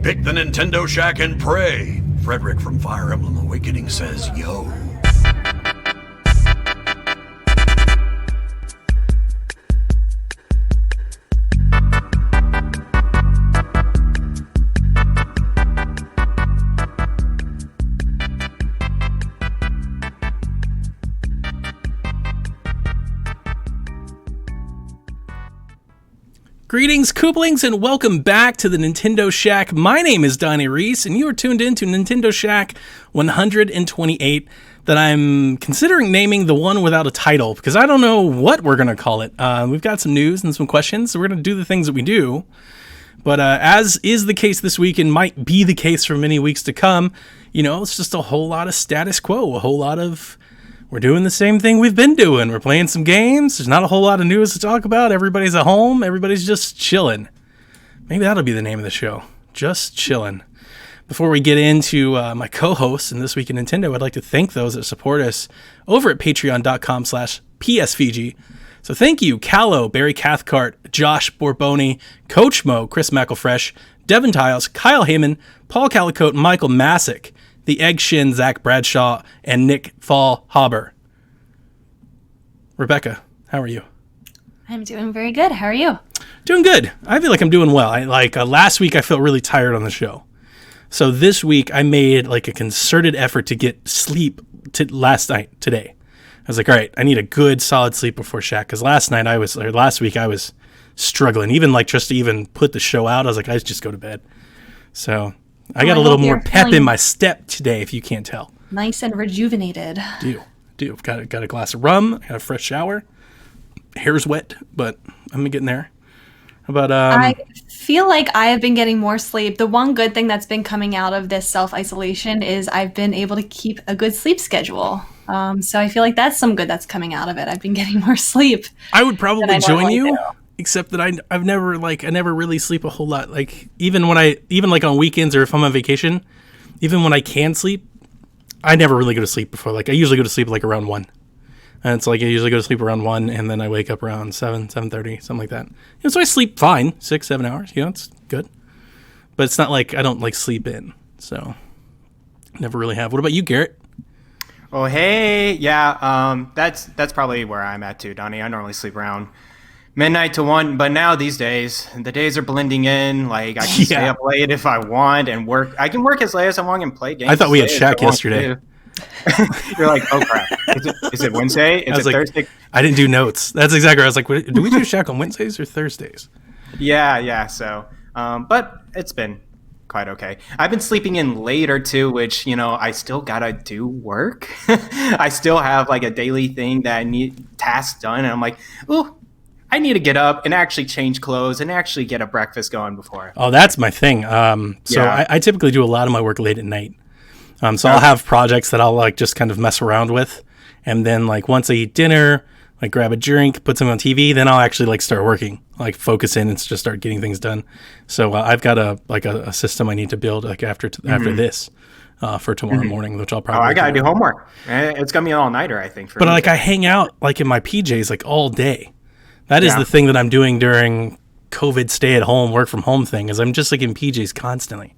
Pick the Nintendo Shack and pray. Frederick from Fire Emblem Awakening says, yo. Greetings, Kooplings, and welcome back to the Nintendo Shack. My name is Donnie Reese, and you are tuned in to Nintendo Shack 128 that I'm considering naming the one without a title, because I don't know what we're going to call it. We've got some news and some questions, so we're going to do the things that we do. But as is the case this week, and might be the case for many weeks to come, you know, it's just a whole lot of status quo, a whole lot of... We're doing the same thing we've been doing. We're playing some games. There's not a whole lot of news to talk about. Everybody's at home. Everybody's just chilling. Maybe that'll be the name of the show. Just chilling. Before we get into my co-hosts and This Week in Nintendo, I'd like to thank those that support us over at patreon.com/psvg. So thank you, Callow, Barry Cathcart, Josh Borboni, Coach Mo, Chris McElfresh, Devin Tiles, Kyle Heyman, Paul Calicote, Michael Masick, The Egg Shin, Zach Bradshaw, and Nick Fall-Haber. Rebecca, how are you? I'm doing very good. How are you? Doing good. I feel like I'm doing well. Last week I felt really tired on the show. So this week I made like a concerted effort to get sleep today. I was like, all right, I need a good solid sleep before Shack, because last week I was struggling. Even like just to even put the show out, I was like, I just go to bed. So I got a little more pep in my step today, if you can't tell. Nice and rejuvenated. Do. Got a glass of rum. I got a fresh shower. Hair's wet, but I'm getting there. But I feel like I have been getting more sleep. The one good thing that's been coming out of this self-isolation is I've been able to keep a good sleep schedule. So I feel like that's some good that's coming out of it. I've been getting more sleep. I would probably join you. Except that I never really sleep a whole lot. Like even on weekends or if I'm on vacation, even when I can sleep, I never really go to sleep before. Like I usually go to sleep like around 1. And it's like I usually go to sleep around 1 and then I wake up around 7:30, something like that. So I sleep fine, 6-7 hours, it's good. But it's not like I don't like sleep in. So never really have. What about you, Garrett? Oh, hey. Yeah, that's probably where I'm at too, Donnie. I normally sleep around midnight to 1, but now these days, the days are blending in. Like, I can stay up late if I want and work. I can work as late as I want and play games. I thought we had Shaq yesterday. You're like, oh, crap. Is it Wednesday? Is it Thursday? I didn't do notes. That's exactly what I was like, do we do Shaq on Wednesdays or Thursdays? Yeah. So, but it's been quite okay. I've been sleeping in later, too, which, I still got to do work. I still have, like, a daily thing that I need tasks done. And I'm like, oh, I need to get up and actually change clothes and actually get a breakfast going before. Oh, that's my thing. I typically do a lot of my work late at night. So I'll have projects that I'll like just kind of mess around with. And then like once I eat dinner, like grab a drink, put something on TV, then I'll actually like start working, like focus in and just start getting things done. So I've got a system I need to build like after this for tomorrow morning, which I'll probably I got to do homework. It's going to be an all-nighter, I think. But like I hang out like in my PJs like all day. That is the thing that I'm doing during COVID stay-at-home, work-from-home thing, is I'm just like in PJs constantly.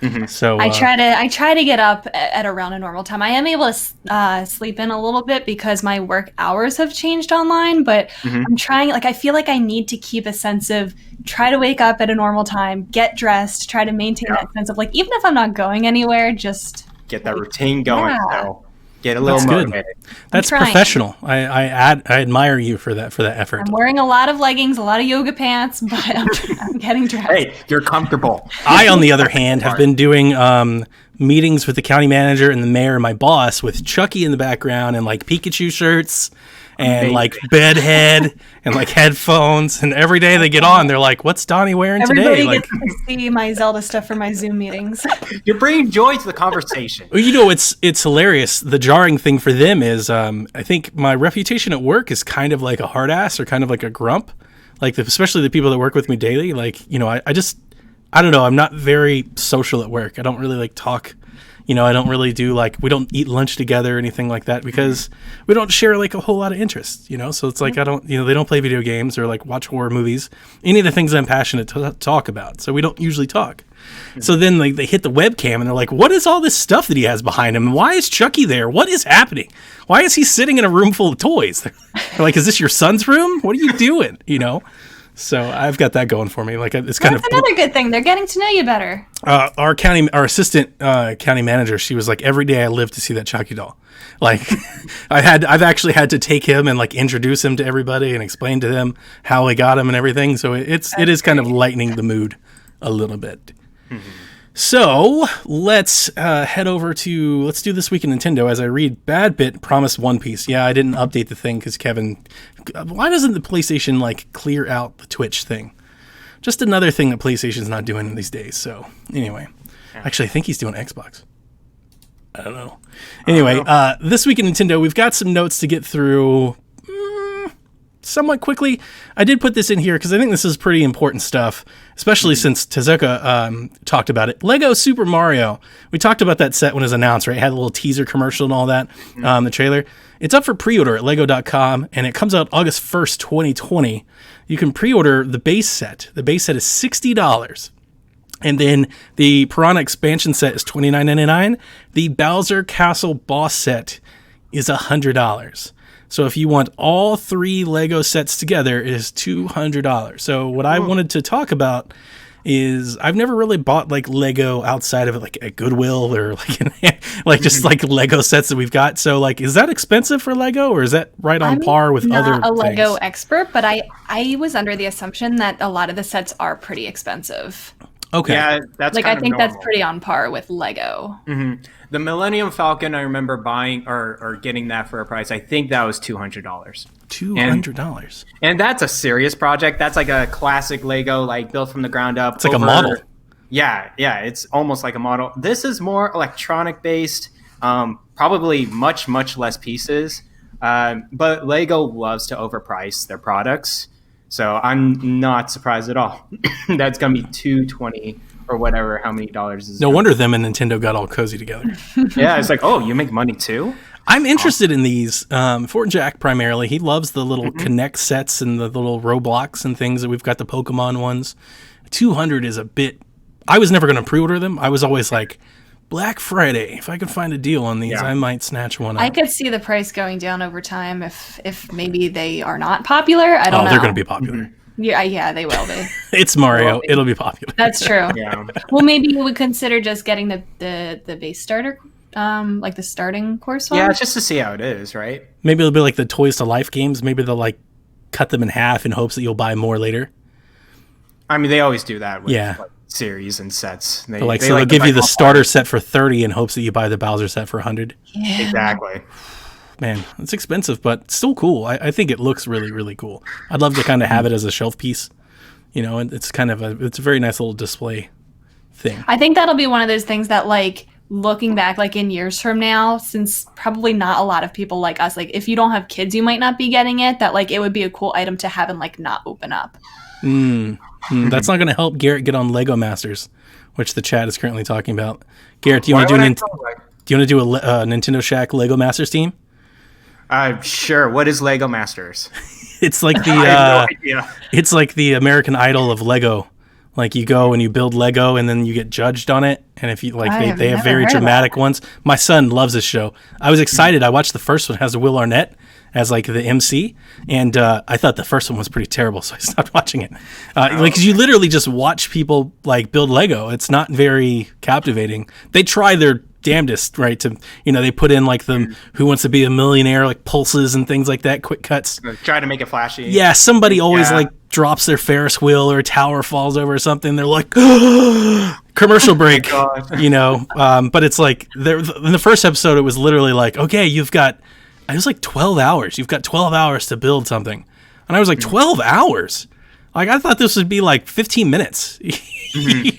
Mm-hmm. So I try to get up at around a normal time. I am able to sleep in a little bit because my work hours have changed online, but I'm trying. Like I feel like I need to keep a sense of try to wake up at a normal time, get dressed, try to maintain that sense of like even if I'm not going anywhere, just get that routine going. So get a little motivated. That's professional. I admire you for that effort. I'm wearing a lot of leggings, a lot of yoga pants, but I'm getting dressed. Hey, you're comfortable. I, on the other hand, have been doing meetings with the county manager and the mayor, my boss, with Chucky in the background and like Pikachu shirts and like bedhead and like headphones. And every day they get on, they're like, "What's Donnie wearing today?" Everybody gets to see my Zelda stuff for my Zoom meetings. You're bringing joy to the conversation. Well, it's hilarious. The jarring thing for them is, I think my reputation at work is kind of like a hard ass or kind of like a grump. Like especially the people that work with me daily. Like I don't know. I'm not very social at work. I don't really like talk. I don't really do we don't eat lunch together or anything like that because we don't share like a whole lot of interests, so it's like I don't, they don't play video games or like watch horror movies, any of the things I'm passionate to talk about. So we don't usually talk. So then like they hit the webcam and they're like, what is all this stuff that he has behind him? Why is Chucky there? What is happening? Why is he sitting in a room full of toys? They're like, is this your son's room? What are you doing? So I've got that going for me. Like it's kind That's another good thing. They're getting to know you better. our assistant county manager, she was like, every day I live to see that Chucky doll. Like I've actually had to take him and like introduce him to everybody and explain to them how I got him and everything. So it is kind of lightening the mood a little bit. So let's head over to, let's do This Week in Nintendo as I read Bad Bit promised One Piece. Yeah, I didn't update the thing because Kevin, why doesn't the PlayStation like clear out the Twitch thing? Just another thing that PlayStation's not doing these days. So anyway, actually I think he's doing Xbox. I don't know. Anyway, This Week in Nintendo, we've got some notes to get through somewhat quickly. I did put this in here because I think this is pretty important stuff, especially since Tezuka talked about it. Lego Super Mario. We talked about that set when it was announced, right? It had a little teaser commercial and all that, the trailer. It's up for pre-order at lego.com, and it comes out August 1st, 2020. You can pre-order the base set. The base set is $60. And then the Piranha expansion set is $29.99. The Bowser Castle boss set is $100. So if you want all 3 Lego sets together, it is $200. So what I wanted to talk about is I've never really bought like Lego outside of it, like at Goodwill or like just like Lego sets that we've got. So like, is that expensive for Lego, or is that right on par with other things? I'm not a Lego expert, but I was under the assumption that a lot of the sets are pretty expensive. Okay. Yeah, that's like kind I think of that's normal. pretty on par with Lego. The Millennium Falcon, I remember buying or getting that for a price. I think that was $200. $200. And that's a serious project. That's like a classic Lego, like built from the ground up. It's like a model. Yeah, it's almost like a model. This is more electronic based, probably much less pieces. But Lego loves to overprice their products, so I'm not surprised at all. That's gonna be $220 or whatever. How many dollars is? No wonder them and Nintendo got all cozy together. Yeah, it's like, oh, you make money too. I'm interested in these. For Jack primarily, he loves the little Connect sets and the little Roblox and things that we've got, the Pokemon ones. 200 is a bit. I was never going to pre-order them. I was always like, Black Friday. If I could find a deal on these, I might snatch one up. I could see the price going down over time if maybe they are not popular. I don't know. They're going to be popular. Yeah, they will be. It's Mario. It'll be popular. That's true. Yeah. Well, maybe you would consider just getting the base starter, like the starting course one. Yeah, just to see how it is, right? Maybe it'll be like the Toys to Life games. Maybe they'll like cut them in half in hopes that you'll buy more later. I mean, they always do that with Yeah. like, series and sets. They'll give you the starter set for 30 in hopes that you buy the Bowser set for 100. Yeah. Exactly. Man, it's expensive, but still cool. I think it looks really, really cool. I'd love to kind of have it as a shelf piece, and it's kind of it's a very nice little display thing. I think that'll be one of those things that, like, looking back, like in years from now, since probably not a lot of people like us, like if you don't have kids, you might not be getting it. That like it would be a cool item to have and like not open up. That's not going to help Garrett get on Lego Masters, which the chat is currently talking about. Garrett, do you want to do a Nintendo Shack Lego Masters team? Sure. What is Lego Masters? It's like the I have no idea. it's like the American Idol of Lego. Like you go and you build Lego and then you get judged on it. And if you like, they have very dramatic ones. My son loves this show. I was excited. I watched the first one. It has Will Arnett as like the MC, and I thought the first one was pretty terrible, so I stopped watching it. Because you literally just watch people like build Lego. It's not very captivating. They try their damnedest, right? To they put in like the Who Wants to Be a Millionaire, like pulses and things like that, quick cuts. Try to make it flashy. Yeah, somebody always like drops their Ferris wheel or a tower falls over or something. They're like, commercial break, but it's like in the first episode, it was literally like, okay, it was like 12 hours. You've got 12 hours to build something. And I was like, 12 hours? Like, I thought this would be like 15 minutes.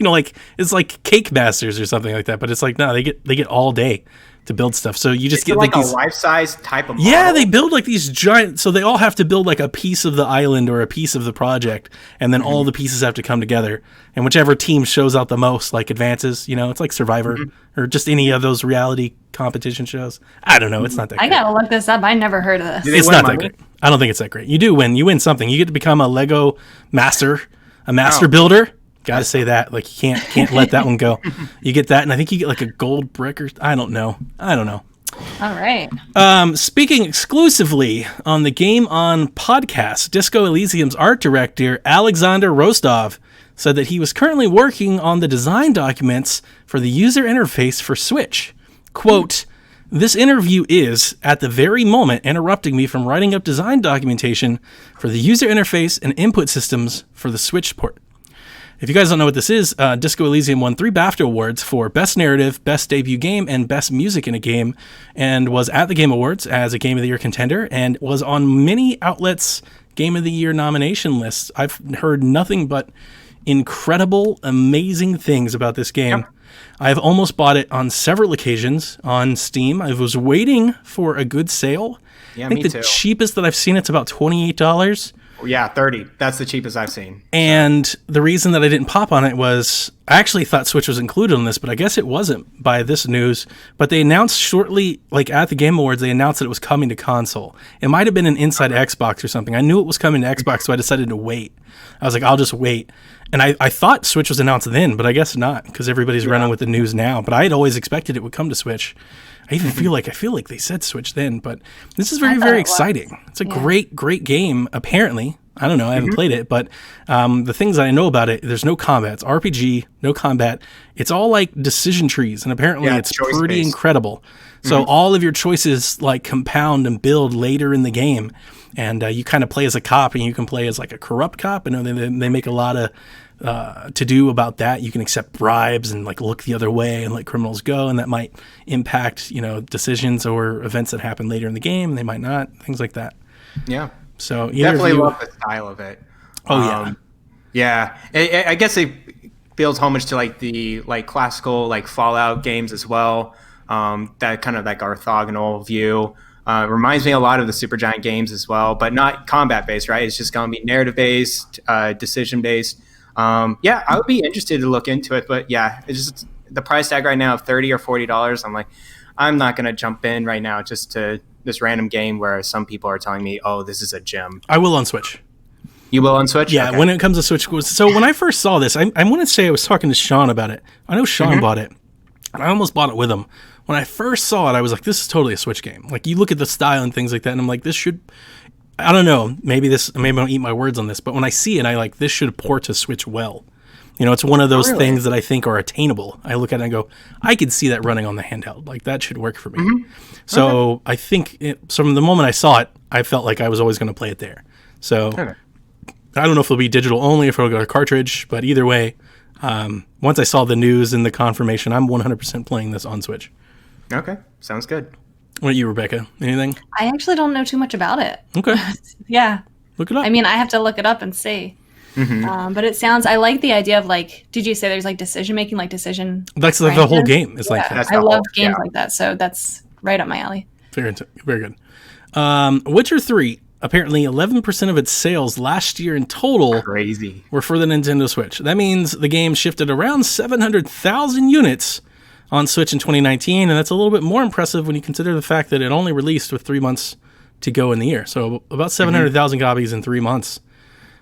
Like it's like Cake Masters or something like that. But it's like, no, they get all day to build stuff. So you just get like these a life-size type of model? Yeah, they build like these giant, so they all have to build like a piece of the island or a piece of the project, and then all the pieces have to come together, and whichever team shows out the most like advances. It's like Survivor or just any of those reality competition shows. I don't know, it's not that I great. gotta look this up. I never heard of this. It's not that great. I don't think it's that great. You win something. You get to become a Lego master, a master builder. Gotta say that. Like, you can't let that one go. You get that, and I think you get like a gold brick or I don't know. All right. Speaking exclusively on the Game On podcast, Disco Elysium's art director, Alexander Rostov, said that he was currently working on the design documents for the user interface for Switch. Quote, "This interview is, at the very moment, interrupting me from writing up design documentation for the user interface and input systems for the Switch port." If you guys don't know what this is, Disco Elysium won 3 BAFTA awards for Best Narrative, Best Debut Game, and Best Music in a Game, and was at the Game Awards as a Game of the Year contender, and was on many outlets' Game of the Year nomination lists. I've heard nothing but incredible, amazing things about this game. Yep. I've almost bought it on several occasions on Steam. I was waiting for a good sale. Yeah, I think me the too. cheapest that I've seen, it's about $28. Yeah, 30. That's the cheapest I've seen. And the reason that I didn't pop on it was I actually thought Switch was included on this, but I guess it wasn't by this news. But they announced shortly, like at the Game Awards, they announced that it was coming to console. It might have been an Inside Xbox or something. I knew it was coming to Xbox, so I decided to wait. I was like, I'll just wait. And I thought Switch was announced then, but I guess not, because everybody's running with the news now. But I had always expected it would come to Switch. I even feel like they said Switch then, but this is very exciting. It's a great game, apparently. I don't know, I haven't played it, but the things I know about it, there's no combat. It's RPG, no combat. It's all like decision trees, and apparently it's pretty incredible. So all of your choices like compound and build later in the game, and you kind of play as a cop, and you can play as like a corrupt cop. I know they make a lot of to do about that. You can accept bribes and like look the other way and let criminals go, and that might impact decisions or events that happen later in the game, and they might not, things like that. Yeah. So definitely love the style of it. Oh yeah. I guess it feels homage to like the classical like Fallout games as well. That kind of like orthogonal view. Reminds me a lot of the Supergiant games as well, but not combat based, right? It's just going to be narrative based, decision based. I would be interested to look into it, but yeah, it's just the price tag right now of $30 or $40. I'm like, I'm not going to jump in right now just to this random game where some people are telling me, oh, this is a gem. I will on Switch. You will on Switch? Yeah, okay. When it comes to Switch. So when I first saw this, I want to say I was talking to Sean about it. I know Sean bought it, and I almost bought it with him. When I first saw it, I was like, this is totally a Switch game. Like, you look at the style and things like that, and I'm like, this should... I don't know. Maybe I don't eat my words on this, but when I see it, this should port to Switch well. It's one of those things that I think are attainable. I look at it and go, I could see that running on the handheld. Like, that should work for me. So I think from the moment I saw it, I felt like I was always going to play it there. So I don't know if it'll be digital only, if it'll go to cartridge, but either way, once I saw the news and the confirmation, I'm 100% playing this on Switch. Okay, sounds good. What about you, Rebecca? Anything? I actually don't know too much about it. Okay. Yeah. Look it up. I mean, I have to look it up and see. But it sounds, I like the idea of did you say there's decision making, decision? That's the whole game is like that. I love games like that, so that's right up my alley. Very good. Witcher 3, apparently 11% of its sales last year in total were for the Nintendo Switch. That means the game shifted around 700,000 units on Switch in 2019, and that's a little bit more impressive when you consider the fact that it only released with 3 months to go in the year. So about 700,000 copies in 3 months.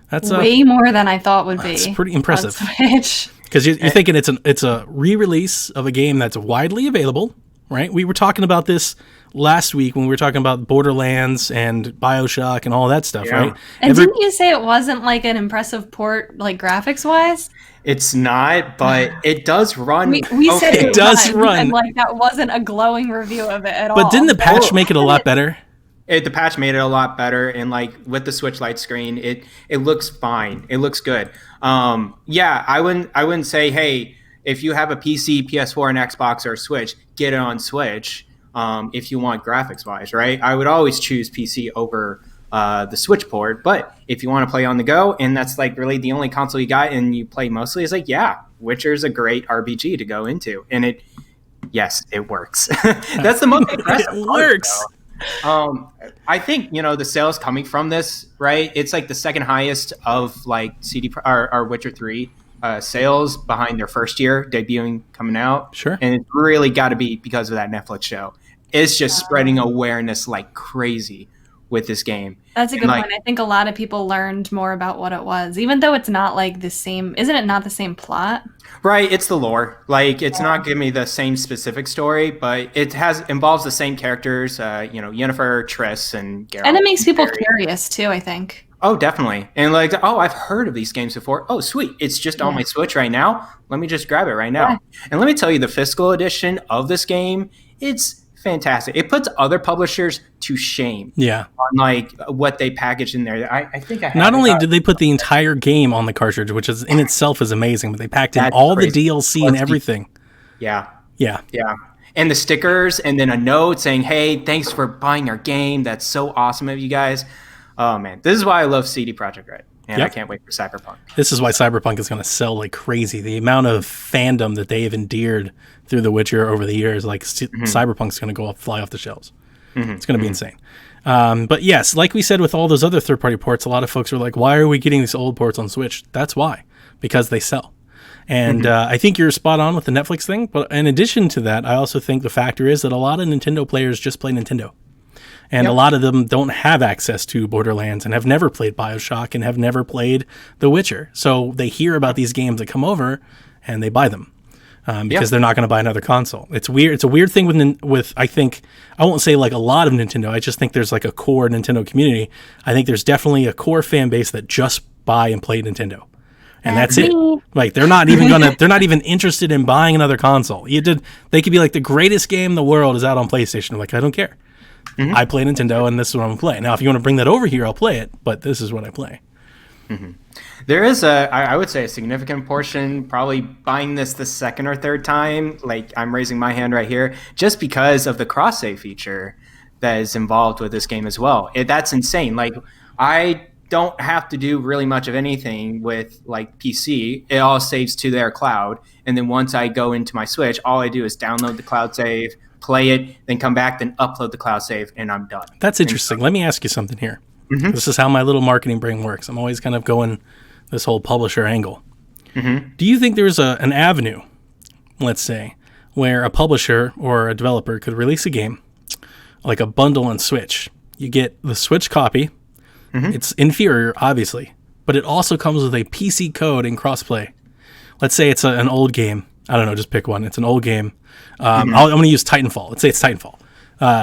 That's way more than I thought would be. That's pretty impressive. Switch. Because you're thinking it's a re-release of a game that's widely available, right? We were talking about this last week when we were talking about Borderlands and BioShock and all that stuff, right? And didn't you say it wasn't an impressive port, graphics wise? It's not, but it does run. We said it does run. And that wasn't a glowing review of it at all. But didn't the patch make it a lot better? The patch made it a lot better, and with the Switch Lite screen, it looks fine. It looks good. I wouldn't say, hey, if you have a PC, PS4, and Xbox or Switch, get it on Switch. If you want graphics wise, right? I would always choose PC over the Switch port. But if you want to play on the go, and that's really the only console you got, and you play mostly, it's Witcher's a great RPG to go into, and it works. That's the most impressive. It works. I think the sales coming from this, right? It's the second highest of CD or Witcher 3 sales behind their first year debuting coming out. Sure. And it's really got to be because of that Netflix show. It's just spreading awareness like crazy with this game. That's a And, good like, point. I think a lot of people learned more about what it was, even though it's not like the same. Isn't it not the same plot? right, it's the lore. Like, it's not giving me the same specific story, but it involves the same characters. Yennefer, Triss, and Geralt. And it makes people Ciri. curious too, I think. Oh, definitely. And like, oh, I've heard of these games before. Oh, sweet. It's just on my Switch right now. Let me just grab it right now. Yeah. And let me tell you, the physical edition of this game, it's fantastic. It puts other publishers to shame Yeah. on like what they package in there. I think I have Not it. only did they put the entire game on the cartridge, which is in itself is amazing, but they packed in That's all crazy. the DLC and everything. Yeah. Yeah. Yeah. And the stickers, and then a note saying, hey, thanks for buying our game. That's so awesome of you guys. Oh, man. This is why I love CD Projekt Red. And Yep. I can't wait for Cyberpunk. This is why Cyberpunk is going to sell like crazy. The amount of fandom that they have endeared through The Witcher over the years, like Cyberpunk's going to go fly off the shelves. It's going to be insane. But yes, like we said with all those other third-party ports, a lot of folks are like, why are we getting these old ports on Switch? That's why. Because they sell. And I think you're spot on with the Netflix thing. But in addition to that, I also think the factor is that a lot of Nintendo players just play Nintendo. And a lot of them don't have access to Borderlands and have never played BioShock and have never played The Witcher. So they hear about these games that come over and they buy them because they're not going to buy another console. It's weird. It's a weird thing with I think, I won't say like a lot of Nintendo. I just think there's like a core Nintendo community. I think there's definitely a core fan base that just buy and play Nintendo. And that's it. Like they're not even interested in buying another console. They could be like the greatest game in the world is out on PlayStation. I'm like, I don't care. I play Nintendo, and this is what I'm going to play. Now, if you want to bring that over here, I'll play it, but this is what I play. There is I would say a significant portion probably buying this the second or third time. Like, I'm raising my hand right here just because of the cross-save feature that is involved with this game as well. That's insane. Like, I don't have to do really much of anything with like PC. It all saves to their cloud. And then once I go into my Switch, all I do is download the cloud save, play it, then come back, then upload the cloud save, and I'm done. That's interesting. Let me ask you something here. This is how my little marketing brain works. I'm always kind of going this whole publisher angle. Do you think there's an avenue, let's say, where a publisher or a developer could release a game, like a bundle on Switch? You get the Switch copy. It's inferior, obviously, but it also comes with a PC code and crossplay. Let's say it's an old game. I don't know, just pick one. It's an old game. I'm going to use Titanfall. Let's say it's Titanfall.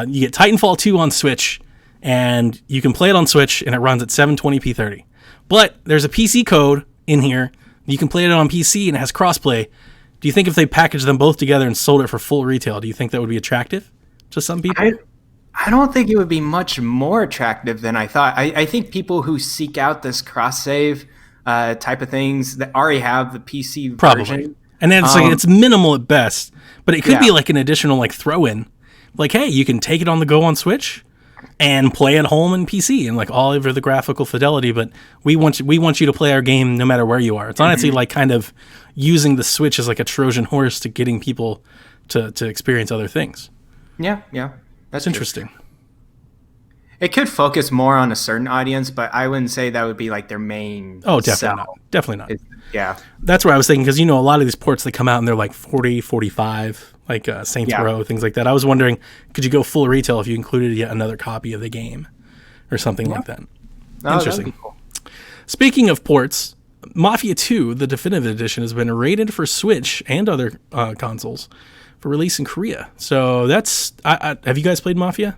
You get Titanfall 2 on Switch, and you can play it on Switch, and it runs at 720p 30. But there's a PC code in here. You can play it on PC, and it has crossplay. Do you think if they packaged them both together and sold it for full retail, do you think that would be attractive to some people? I don't think it would be much more attractive than I thought. I think people who seek out this cross-save type of things that already have the PC Probably. version. And then it's like it's minimal at best, but it could be like an additional like throw-in. Like, hey, you can take it on the go on Switch and play at home in PC and like all over the graphical fidelity, but we want you to play our game no matter where you are. It's honestly like kind of using the Switch as like a Trojan horse to getting people to experience other things. Yeah. That's interesting. It could focus more on a certain audience, but I wouldn't say that would be like their main. Oh, definitely sell. not. Definitely not. Yeah. That's where I was thinking, because, a lot of these ports that come out and they're like 40, 45, like Saints Row, things like that. I was wondering, could you go full retail if you included yet another copy of the game or something like that? Oh, Interesting. that'd be cool. Speaking of ports, Mafia 2, the definitive edition, has been rated for Switch and other consoles for release in Korea. So that's... have you guys played Mafia?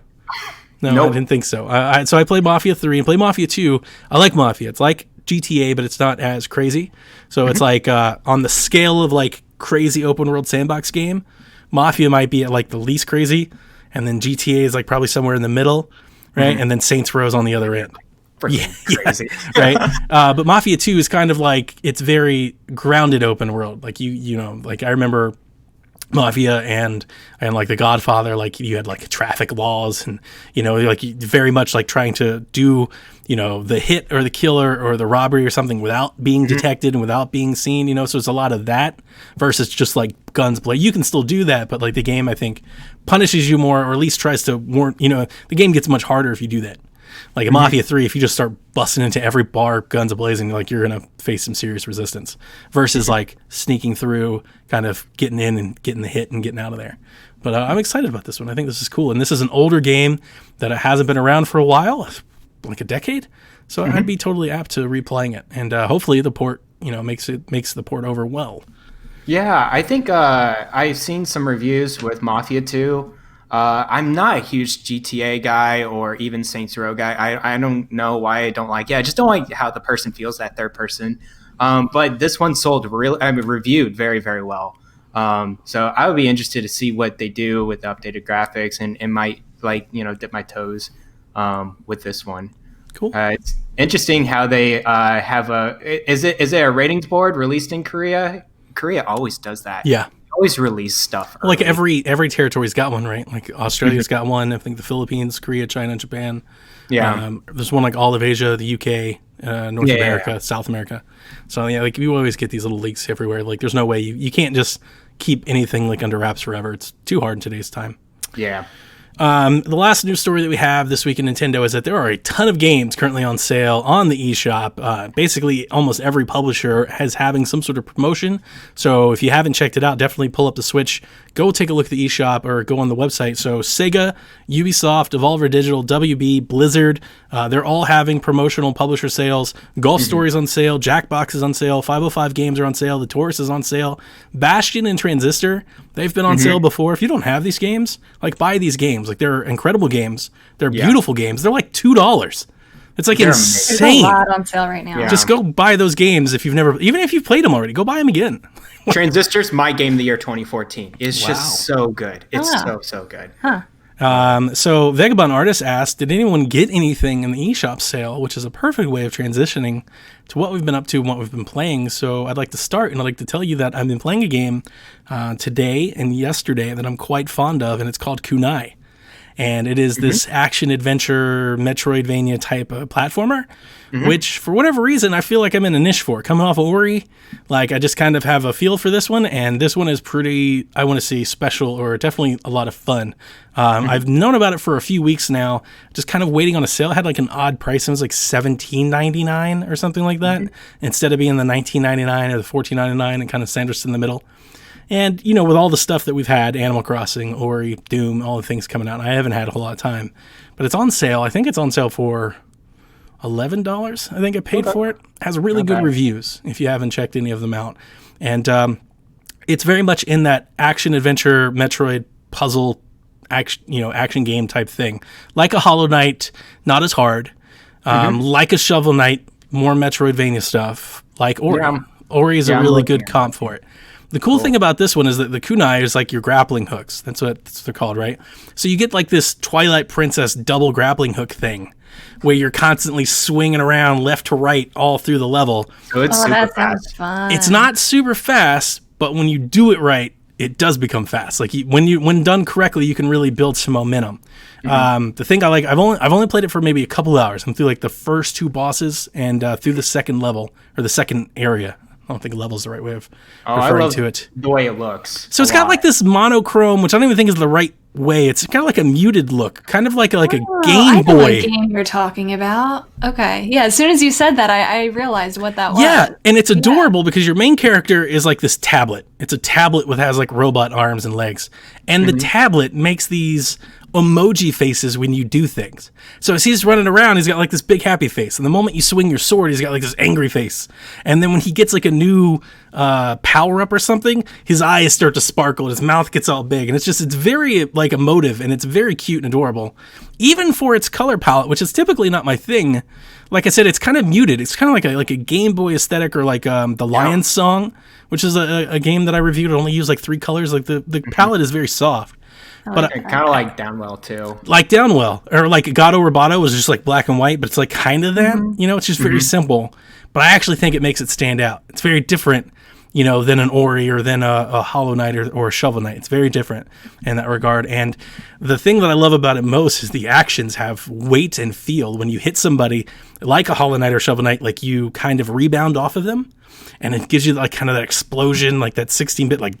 No, Nope. I didn't think so. So I played Mafia 3 and played Mafia 2. I like Mafia. It's like GTA, but it's not as crazy. So it's like on the scale of like crazy open world sandbox game, Mafia might be at like the least crazy, and then GTA is like probably somewhere in the middle, right? And then Saints Row's on the other end. Freaking crazy. Right? But Mafia 2 is kind of like, it's very grounded open world. Like like I remember Mafia and like The Godfather, like you had like traffic laws and like very much like trying to do the hit or the killer or the robbery or something without being detected and without being seen, so it's a lot of that versus just like guns play. You can still do that, but like the game I think punishes you more, or at least tries to warn, the game gets much harder if you do that. Like in Mafia 3, if you just start busting into every bar, guns a-blazing, like you're going to face some serious resistance versus like sneaking through, kind of getting in and getting the hit and getting out of there. But I'm excited about this one. I think this is cool. And this is an older game that it hasn't been around for a while, like a decade. So I'd be totally apt to replaying it. And hopefully the port, makes the port over well. Yeah, I think I've seen some reviews with Mafia 2. I'm not a huge GTA guy or even Saints Row guy. I don't know why I don't like it. I just don't like how the person feels, that third person. But this one reviewed very, very well. So I would be interested to see what they do with the updated graphics and might dip my toes with this one. Cool. It's interesting how they have is it a ratings board released in Korea? Korea always does that. Yeah. Always release stuff early. Like every territory's got one, right? Like Australia's got one. I think the Philippines, Korea, China, Japan. Yeah. There's one like all of Asia, the UK, North America, South America. So yeah, like you always get these little leaks everywhere. Like there's no way you can't just keep anything like under wraps forever. It's too hard in today's time. Yeah. The last news story that we have this week in Nintendo is that there are a ton of games currently on sale on the eShop. Basically, almost every publisher is having some sort of promotion. So if you haven't checked it out, definitely pull up the Switch, go take a look at the eShop or go on the website. So Sega, Ubisoft, Devolver Digital, WB, Blizzard, they're all having promotional publisher sales. Golf Story's on sale, Jackbox is on sale, 505 Games are on sale, The Taurus is on sale, Bastion and Transistor, they've been on sale before. If you don't have these games, like buy these games. Like they're incredible games. They're beautiful games. They're like $2. It's like insane. There's a lot on sale right now. Yeah. Just go buy those games if even if you've played them already, go buy them again. Transistor's my game of the year 2014. It's just so good. It's so good. So Vagabond Artist asked, did anyone get anything in the eShop sale, which is a perfect way of transitioning to what we've been up to and what we've been playing. So I'd like to start, and I'd like to tell you that I've been playing a game today and yesterday that I'm quite fond of, and it's called Kunai. And it is this action-adventure, Metroidvania type of platformer, which, for whatever reason, I feel like I'm in a niche for. Coming off of Ori, like, I just kind of have a feel for this one, and this one is pretty, I want to say, special, or definitely a lot of fun. I've known about it for a few weeks now, just kind of waiting on a sale. It had, like, an odd price. It was, like, $17.99 or something like that, instead of being the $19.99 or the $14.99 and kind of sandwiched in the middle. And, with all the stuff that we've had, Animal Crossing, Ori, Doom, all the things coming out, I haven't had a whole lot of time. But it's on sale. I think it's on sale for $11, I think I paid for it. Has really good reviews, if you haven't checked any of them out. And it's very much in that action-adventure, Metroid puzzle, action game type thing. Like a Hollow Knight, not as hard. Like a Shovel Knight, more Metroidvania stuff. Like Ori. Yeah. Ori is a really good comp for it. The cool thing about this one is that the kunai is like your grappling hooks. That's what they're called, right? So you get like this Twilight Princess double grappling hook thing where you're constantly swinging around left to right all through the level. So it's super that fast. sounds fun. It's not super fast, but when you do it right, it does become fast. Like when done correctly, you can really build some momentum. The thing I like, I've only played it for maybe a couple hours. I'm through like the first two bosses and through the second level or the second area. I don't think level is the right way of referring to it. The way it looks. So it's got like this monochrome, which I don't even think is the right way. It's kind of like a muted look, kind of like a Game I know Boy. what game you're talking about. Okay, yeah. As soon as you said that, I realized what that was. Yeah, and it's adorable because your main character is like this tablet. It's a tablet with has like robot arms and legs, and the tablet makes these emoji faces when you do things. So as he's running around, he's got like this big happy face, and the moment you swing your sword, he's got like this angry face. And then when he gets like a new power up or something, his eyes start to sparkle, and his mouth gets all big, and it's very like emotive, and it's very cute and adorable, even for its color palette, which is typically not my thing. Like I said, it's kind of muted. It's kind of like a Game Boy aesthetic, or like the Lion's Song, which is a game that I reviewed. It only used like 3 colors. Like the palette is very soft. But kind of like Downwell too. Like Downwell, or like Gato Roboto was just like black and white, but it's like kind of that. It's just very simple. But I actually think it makes it stand out. It's very different, than an Ori or than a Hollow Knight or a Shovel Knight. It's very different in that regard. And the thing that I love about it most is the actions have weight and feel. When you hit somebody like a Hollow Knight or Shovel Knight, like you kind of rebound off of them. And it gives you like kind of that explosion, like that 16-bit, like,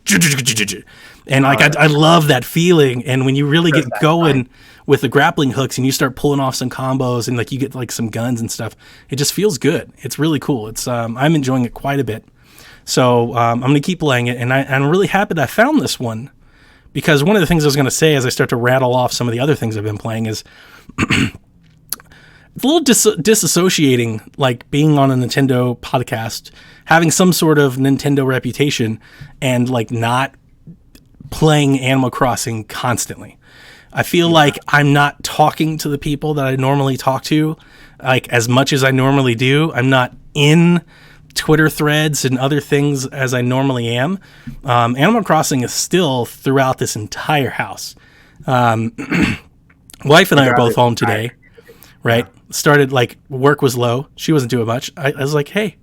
and like I love that feeling. And when you really get going with the grappling hooks and you start pulling off some combos and like you get like some guns and stuff, it just feels good. It's really cool. It's I'm enjoying it quite a bit. So I'm gonna keep playing it, and I'm really happy that I found this one because one of the things I was going to say as I start to rattle off some of the other things I've been playing is it's a little disassociating, like being on a Nintendo podcast, having some sort of Nintendo reputation, and like not playing Animal Crossing constantly. I feel like I'm not talking to the people that I normally talk to, like as much as I normally do. I'm not in Twitter threads and other things as I normally am. Animal Crossing is still throughout this entire house. Wife and I are both home today, right? Yeah. Started like work was low. She wasn't doing much. I was like, hey,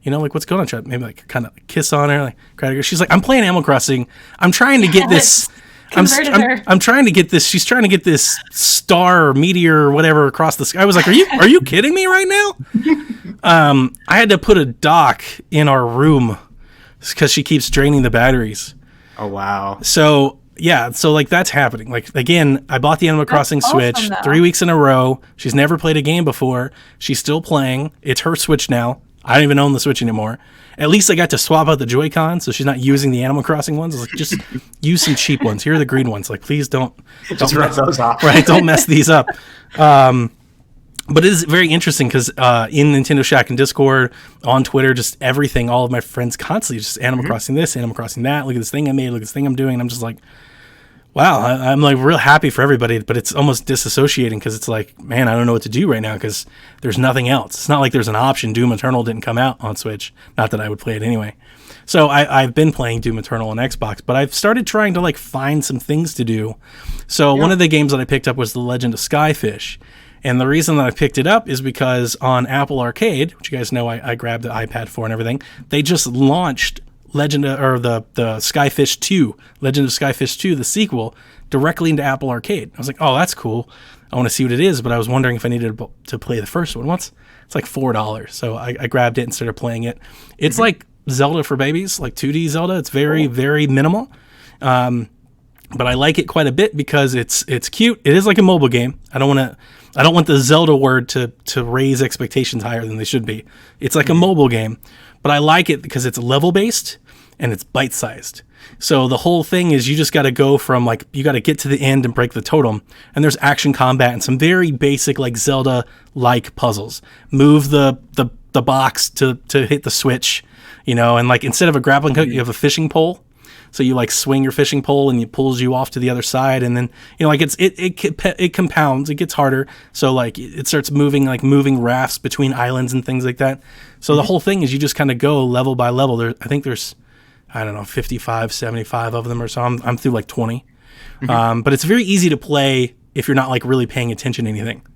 like what's going on? Try maybe like kind of kiss on her, like cry to her. She's like, I'm playing Animal Crossing. I'm trying to get this. I'm trying to get this. She's trying to get this star or meteor or whatever across the sky. I was like, are you kidding me right now? I had to put a dock in our room because she keeps draining the batteries. Oh, wow. So like that's happening. Like, again, I bought the Animal Crossing Switch 3 weeks in a row. She's never played a game before. She's still playing. It's her Switch now. I don't even own the Switch anymore. At least I got to swap out the Joy-Con, so she's not using the Animal Crossing ones. I was like, just use some cheap ones. Here are the green ones. Like, please don't rip those off. Right, don't mess these up. But it is very interesting because in Nintendo Shack and Discord, on Twitter, just everything, all of my friends constantly just Animal Crossing this, Animal Crossing that. Look at this thing I made. Look at this thing I'm doing. And I'm just like, wow, I'm like real happy for everybody, but it's almost disassociating because it's like, man, I don't know what to do right now because there's nothing else. It's not like there's an option. Doom Eternal didn't come out on Switch. Not that I would play it anyway. So I've been playing Doom Eternal on Xbox, but I've started trying to like find some things to do. So one of the games that I picked up was The Legend of Skyfish. And the reason that I picked it up is because on Apple Arcade, which you guys know I grabbed the iPad for and everything, they just launched the Skyfish 2, Legend of Skyfish 2, the sequel, directly into Apple Arcade. I was like, oh, that's cool. I want to see what it is, but I was wondering if I needed to play the first one. It's like $4. So I grabbed it and started playing it. It's like Zelda for babies, like 2D Zelda. It's very, very minimal. But I like it quite a bit because it's cute. It is like a mobile game. I don't want the Zelda word to raise expectations higher than they should be. It's like a mobile game, but I like it because it's level based and it's bite sized. So the whole thing is you just got to go from like, you got to get to the end and break the totem. And there's action combat and some very basic like Zelda like puzzles. Move the box to hit the switch, and like instead of a grappling hook, you have a fishing pole. So you like swing your fishing pole and it pulls you off to the other side, and then like it compounds, it gets harder. So like it starts moving rafts between islands and things like that. So the whole thing is you just kind of go level by level. I think there's 55, 75 of them or so. I'm through like 20. But it's very easy to play if you're not like really paying attention to anything.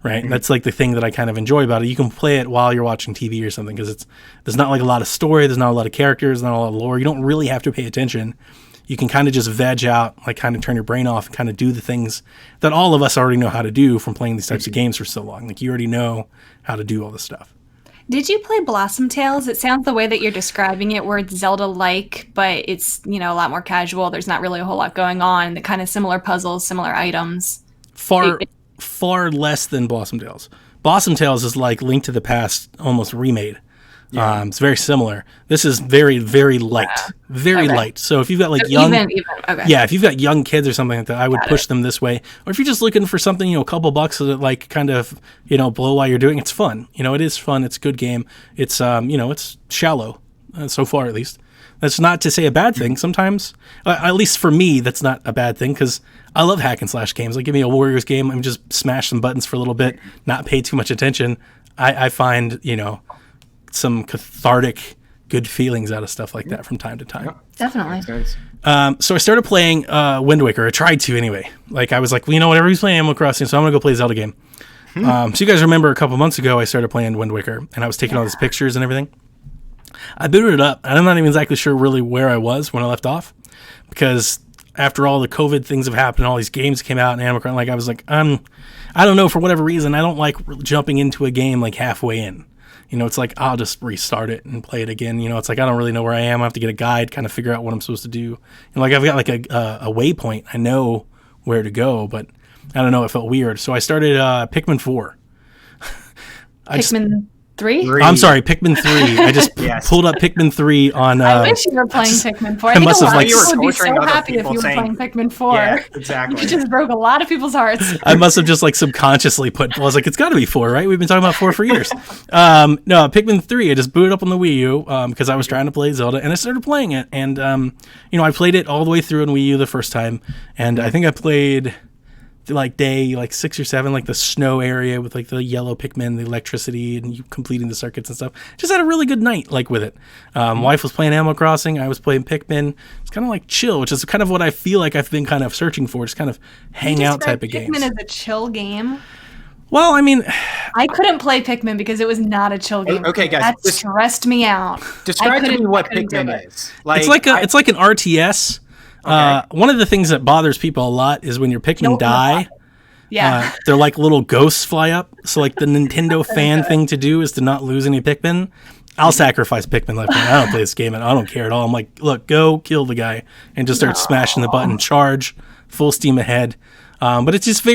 Right. That's like the thing that I kind of enjoy about it. You can play it while you're watching TV or something because there's not like a lot of story. There's not a lot of characters, not a lot of lore. You don't really have to pay attention. You can kind of just veg out, like kind of turn your brain off and kind of do the things that all of us already know how to do from playing these types of games for so long. Like you already know how to do all this stuff. Did you play Blossom Tales? It sounds the way that you're describing it, where it's Zelda-like, but it's, a lot more casual. There's not really a whole lot going on. The kind of similar puzzles, similar items. Far less than Blossom Tales. Blossom Tales is like Link to the Past, almost remade. Yeah. It's very similar. This is very, very light, light. So if you've got like if you've got young kids or something like that, I would push them this way. Or if you're just looking for something, a couple bucks that like kind of, blow while you're doing, it's fun. It is fun. It's a good game. It's it's shallow so far at least. That's not to say a bad thing. Sometimes, at least for me, that's not a bad thing because I love hack and slash games. Like, give me a Warriors game and just smash some buttons for a little bit, not pay too much attention. I find, some cathartic, good feelings out of stuff like that from time to time. Definitely. So I started playing Wind Waker. I tried to anyway. Like, I was like, well, whatever, he's playing Animal Crossing, so I'm going to go play a Zelda game. So you guys remember a couple months ago, I started playing Wind Waker, and I was taking all these pictures and everything. I booted it up, and I'm not even exactly sure really where I was when I left off, because after all the COVID things have happened, all these games came out, and Animal Crossing, like I was like, I don't know, for whatever reason, I don't like jumping into a game like halfway in. It's like I'll just restart it and play it again. It's like I don't really know where I am. I have to get a guide, kind of figure out what I'm supposed to do. Like I've got like a waypoint. I know where to go, but I don't know. It felt weird, so I started Pikmin 4. Pikmin 3? I'm sorry, Pikmin 3. I just Yes. pulled up Pikmin 3 on. I wish you were playing Pikmin 4. I I think must a have, lot like, of people You would were be so torturing other happy if people you were saying- playing Pikmin 4. Yeah, exactly. You just broke a lot of people's hearts. I must have just like subconsciously put. I was like, it's got to be 4, right? We've been talking about 4 for years. No, Pikmin 3. I just booted up on the Wii U because I was trying to play Zelda, and I started playing it. And I played it all the way through on Wii U the first time, and I think I played like day like 6 or 7, like the snow area with like the yellow Pikmin, the electricity, and you completing the circuits and stuff. Just had a really good night like with it. Wife was playing Animal Crossing, I was playing Pikmin. It's kind of like chill, which is kind of what I feel like I've been kind of searching for, just kind of hang out type of games. Pikmin is a chill game. Well, I mean, I couldn't play Pikmin because it was not a chill game. Okay, guys, That just- stressed me out. Describe to me what I couldn't do Pikmin it. is. it's like an RTS. One of the things that bothers people a lot is when your Pikmin die. Yeah. They're like little ghosts fly up. So like the Nintendo fan thing to do is to not lose any Pikmin. I'll sacrifice Pikmin left. I don't play this game and I don't care at all. I'm like, look, go kill the guy and just start smashing the button, charge, full steam ahead. But it's just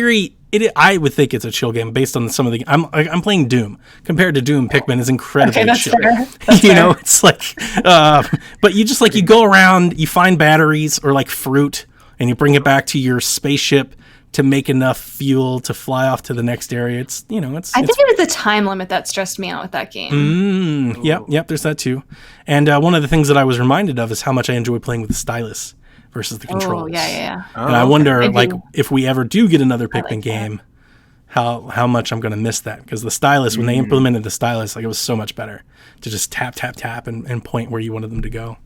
I would think it's a chill game based on some of the. I'm playing Doom. Compared to Doom, Pikmin is incredibly Okay, that's chill. fair. That's You fair. know, it's like, but you just like you go around, you find batteries or like fruit, and you bring it back to your spaceship to make enough fuel to fly off to the next area. It's I think it was the time limit that stressed me out with that game. Yep, there's that too. And one of the things that I was reminded of is how much I enjoy playing with the stylus versus the controls. Oh, yeah. And I wonder, I like, do. if we ever do get another Pikmin like that. game, how much I'm going to miss that. Because the stylus, when they implemented the stylus, like, it was so much better to just tap, tap, tap and point where you wanted them to go.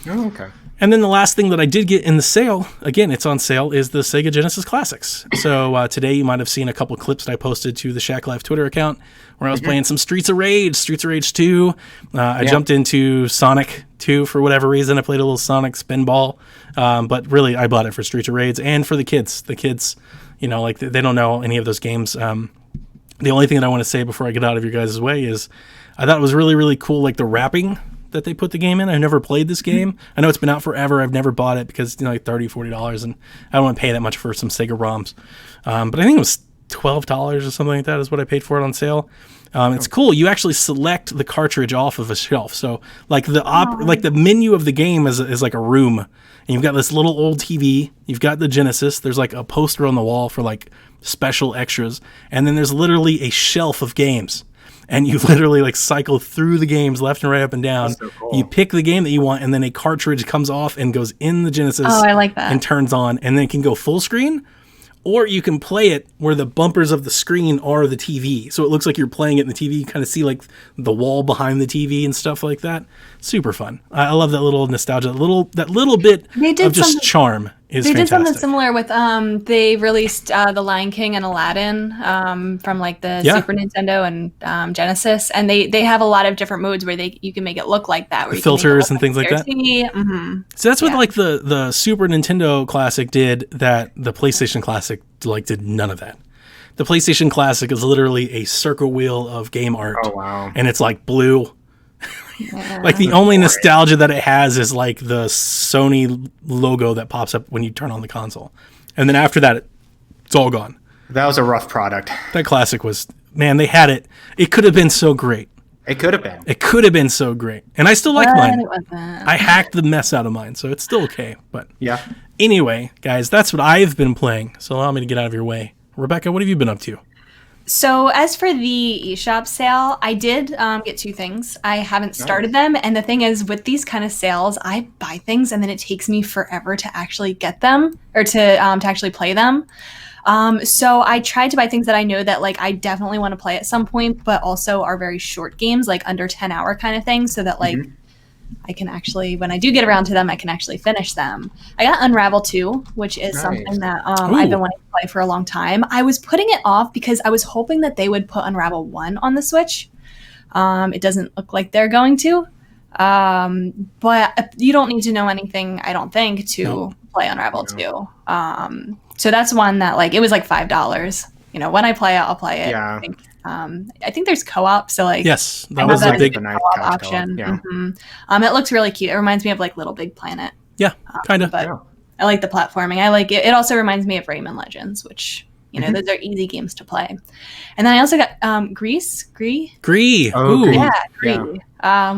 Oh, okay. And then the last thing that I did get in the sale, again, it's on sale, is the Sega Genesis Classics. So today you might have seen a couple clips that I posted to the Shack Life Twitter account where I was playing some Streets of Rage 2. I jumped into Sonic 2 for whatever reason. I played a little Sonic Spinball. But really, I bought it for Streets of Rage and for the kids. The kids, like they don't know any of those games. The only thing that I want to say before I get out of your guys' way is I thought it was really, really cool, like the wrapping that they put the game in. I've never played this game. I know it's been out forever. I've never bought it because like $30, $40, and I don't want to pay that much for some Sega ROMs. But I think it was $12 or something like that is what I paid for it on sale. It's cool. You actually select the cartridge off of a shelf. So like the menu of the game is like a room, and you've got this little old TV. You've got the Genesis. There's like a poster on the wall for like special extras, and then there's literally a shelf of games. And you literally like cycle through the games left and right, up and down. That's so cool. You pick the game that you want, and then a cartridge comes off and goes in the Genesis. Oh, I like that. And turns on, and then it can go full screen, or you can play it where the bumpers of the screen are the TV. So it looks like you're playing it in the TV. You kind of see like the wall behind the TV and stuff like that. Super fun. I love that little nostalgia, that little bit They did of just something- charm is They did something fantastic. similar with they released The Lion King and Aladdin from like the Yeah. Super Nintendo and Genesis, and they have a lot of different modes where you can make it look like that, where you can make it Filters look and things like that. Mm-hmm. So that's what Yeah. like the Super Nintendo Classic did that the PlayStation Classic like did none of that. The PlayStation Classic is literally a circle wheel of game art. Oh, wow. And it's like blue. Like the only nostalgia that it has is like the Sony logo that pops up when you turn on the console. And then after that, it's all gone. That was a rough product. That Classic was, man, they had it. It could have been so great. It could have been. It could have been so great. And I still like But mine. it wasn't. I hacked the mess out of mine, so it's still okay. But Yeah. anyway, guys, that's what I've been playing. So allow me to get out of your way. Rebecca, what have you been up to? So as for the eShop sale, I did get 2 things. I haven't started them, and the thing is, with these kind of sales, I buy things and then it takes me forever to actually get them or to actually play them. So I tried to buy things that I know that like I definitely want to play at some point, but also are very short games, like under 10-hour kind of things, so that like I can actually, when I do get around to them, I can actually finish them. I got Unravel 2, which is Nice. something that Ooh. I've been wanting to play for a long time. I was putting it off because I was hoping that they would put Unravel 1 on the Switch. It doesn't look like they're going to. But you don't need to know anything, I don't think, to play Unravel 2. So that's one that, like, it was like $5. When I play it, I'll play it. Yeah. I think there's co-op, so like Yes, I that know was a that is big, a nice co-op couch option. co-op, Mhm. It looks really cute. It reminds me of like Little Big Planet, yeah, kind of. but Yeah. I like the platforming. I like it. It also reminds me of Rayman Legends, which those are easy games to play. And then I also got Greece. Gree. Oh, Ooh. Gree. Yeah, Yeah. Gree.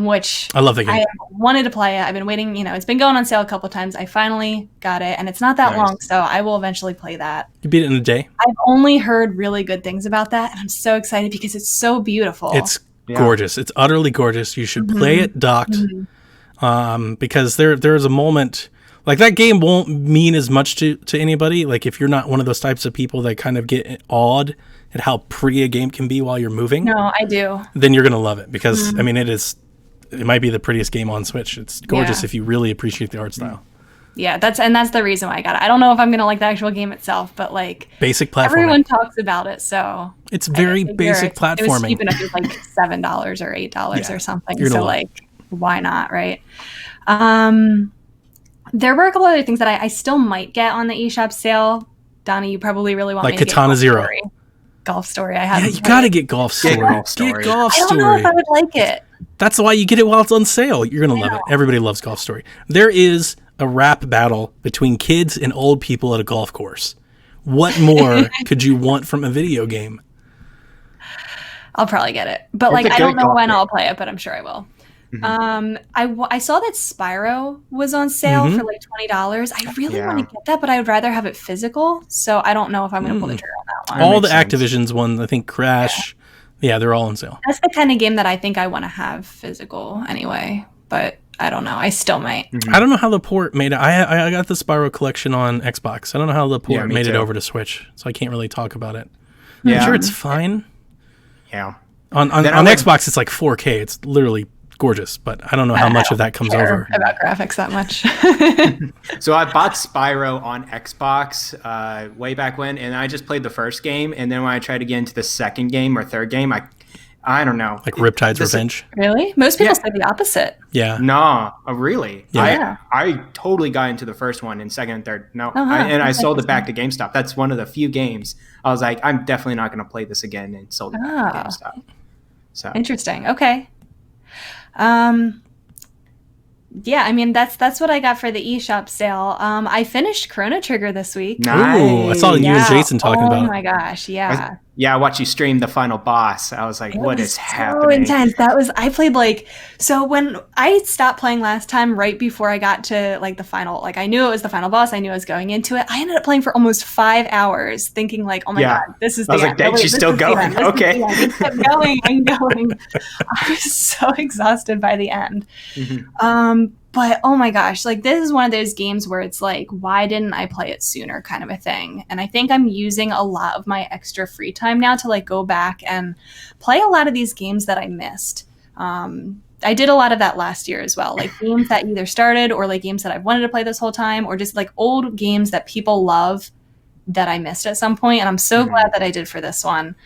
Which I love the game. I wanted to play it. I've been waiting, it's been going on sale a couple times. I finally got it, and it's not that Nice. long, so I will eventually play that. You beat it in a day. I've only heard really good things about that, and I'm so excited because it's so beautiful. It's Yeah. gorgeous. It's utterly gorgeous. You should play it docked, because there's a moment like that game won't mean as much to anybody. Like if you're not one of those types of people that kind of get awed at how pretty a game can be while you're moving, No, I do. then you're gonna love it because I mean it might be the prettiest game on Switch. It's gorgeous Yeah. if you really appreciate the art style. Yeah, that's the reason why I got it. I don't know if I'm gonna like the actual game itself, but like Basic platforming. everyone talks about it, so It's very I figure basic It was platforming. cheap enough. It was like $7 or $8 Yeah, or something. you're gonna So love like, why not, right? There were a couple other things that I still might get on the eShop sale. Donnie, you probably really want Like me to get Katana Golf Zero. Story. Golf Story. I Yeah, haven't. you gotta get Golf Story. Golf Story. Get Golf I don't know Story. if I would like it. That's why you get it while it's on sale. You're gonna love it. Everybody loves Golf Story. There is a rap battle between kids and old people at a golf course. What more could you want from a video game? I'll probably get it, but like a I don't good know golf when game. I'll play it, but I'm sure I will. I saw that Spyro was on sale for like $20. I really Yeah. want to get that, but I would rather have it physical. So I don't know if I'm going to pull the trigger on that one. All the makes sense. Activision's one, I think Crash. Yeah, they're all on sale. That's the kind of game that I think I want to have physical anyway. But I don't know. I still might. I don't know how the port made it. I got the Spyro collection on Xbox. I don't know how the port Yeah, me made it too. over to Switch, so I can't really talk about it. Yeah. I'm sure it's fine. Yeah. On Then I would- Xbox, it's like 4K. It's literally gorgeous, but I don't know how much of that comes over. About graphics that much. So I bought Spyro on Xbox way back when, and I just played the first game, and then when I tried to get into the second game or third game, I don't know. Like Riptide's This- Revenge. Really? Most people Yeah. say the opposite. Yeah. No, really? Yeah. I totally got into the first one and second and third. No, Uh-huh. and I That's sold it back to GameStop. That's one of the few games I was like, I'm definitely not going to play this again, and sold it back to Ah. GameStop. So Interesting. Okay. Yeah, I mean that's what I got for the eShop sale. I finished Chrono Trigger this week. nice. Ooh, I saw you and Jason talking oh about it. my gosh, yeah. Yeah, I watched you stream the final boss. I was like, It what was is so happening? intense. I played so when I stopped playing last time, right before I got to like the final, like I knew it was the final boss. I knew I was going into it. I ended up playing for almost 5 hours, thinking like, oh my Yeah. god, this is I was the like, end. dang, Wait, she's this still is the going. end. This is Okay. the end. It kept going and going. I was so exhausted by the end. But oh my gosh, like this is one of those games where it's like, why didn't I play it sooner kind of a thing? And I think I'm using a lot of my extra free time now to like go back and play a lot of these games that I missed. I did a lot of that last year as well, like games that either started or like games that I've wanted to play this whole time or just like old games that people love that I missed at some point. And I'm so glad that I did for this one.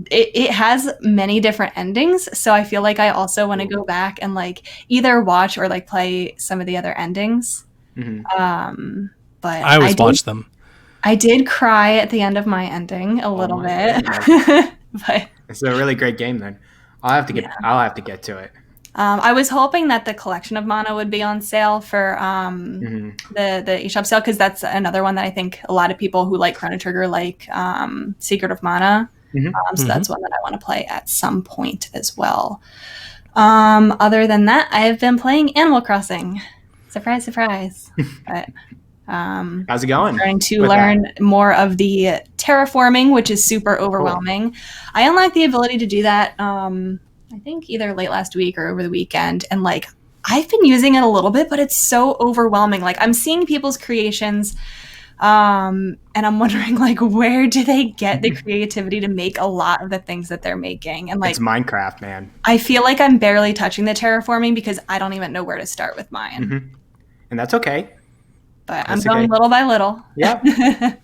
It has many different endings, so I feel like I also want to go back and like either watch or like play some of the other endings. But I always watch them. I did cry at the end of my ending a little my bit, but It's a really great game then. I'll have to get to it. I was hoping that the collection of Mana would be on sale for the eShop sale because that's another one that I think a lot of people who like Chrono Trigger like Secret of Mana. So that's one that I want to play at some point as well. Other than that, I have been playing Animal Crossing. Surprise, surprise. But How's it going? starting to with learn more of the terraforming, which is super overwhelming. I unlocked the ability to do that, I think either late last week or over the weekend. And like, I've been using it a little bit, but it's so overwhelming. Like I'm seeing people's creations, and I'm wondering like, where do they get the creativity to make a lot of the things that they're making? And like, It's Minecraft, man. I feel like I'm barely touching the terraforming because I don't even know where to start with mine. And that's okay. But That's I'm going okay. little by little. Yeah.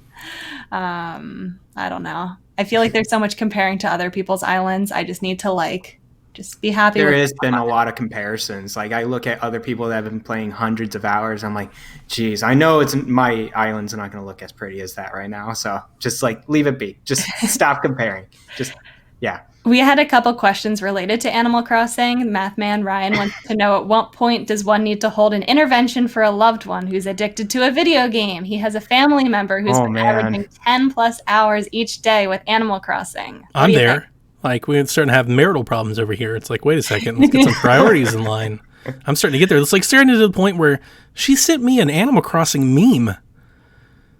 I don't know. I feel like there's so much comparing to other people's islands. I just need to like just be happy. There with has been a lot of comparisons. Like I look at other people that have been playing hundreds of hours. I'm like, geez, I know it's my island's not going to look as pretty as that right now. So just like leave it be. Just stop comparing. Just Yeah. We had a couple questions related to Animal Crossing. Mathman Ryan wants to know, at what point does one need to hold an intervention for a loved one who's addicted to a video game? He has a family member who's been averaging 10 plus hours each day with Animal Crossing. I'm there. Think? Like, we're starting to have marital problems over here. It's like, wait a second, let's get some priorities in line. I'm starting to get there. It's like starting to the point where she sent me an Animal Crossing meme.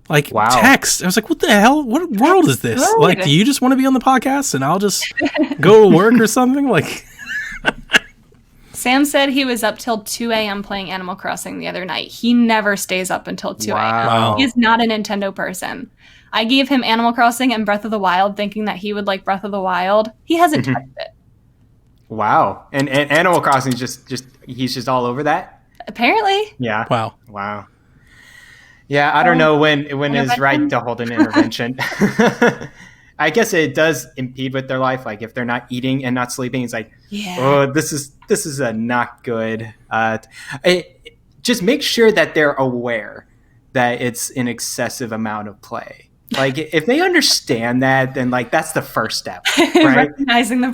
Like, text. I was like, what the hell? What world is this? Like, do you just want to be on the podcast and I'll just go to work or something? Like, Sam said he was up till 2 a.m. playing Animal Crossing the other night. He never stays up until 2 a.m. Wow. He's not a Nintendo person. I gave him Animal Crossing and Breath of the Wild thinking that he would like Breath of the Wild. He hasn't touched it. Wow. And Animal Crossing is he's just all over that? Apparently. Yeah. Wow. Yeah, I don't know when it's right to hold an intervention. I guess it does impede with their life. Like if they're not eating and not sleeping, it's like, oh, this is a not good. Just make sure that they're aware that it's an excessive amount of play. Like if they understand that, then like that's the first step, right? Recognizing the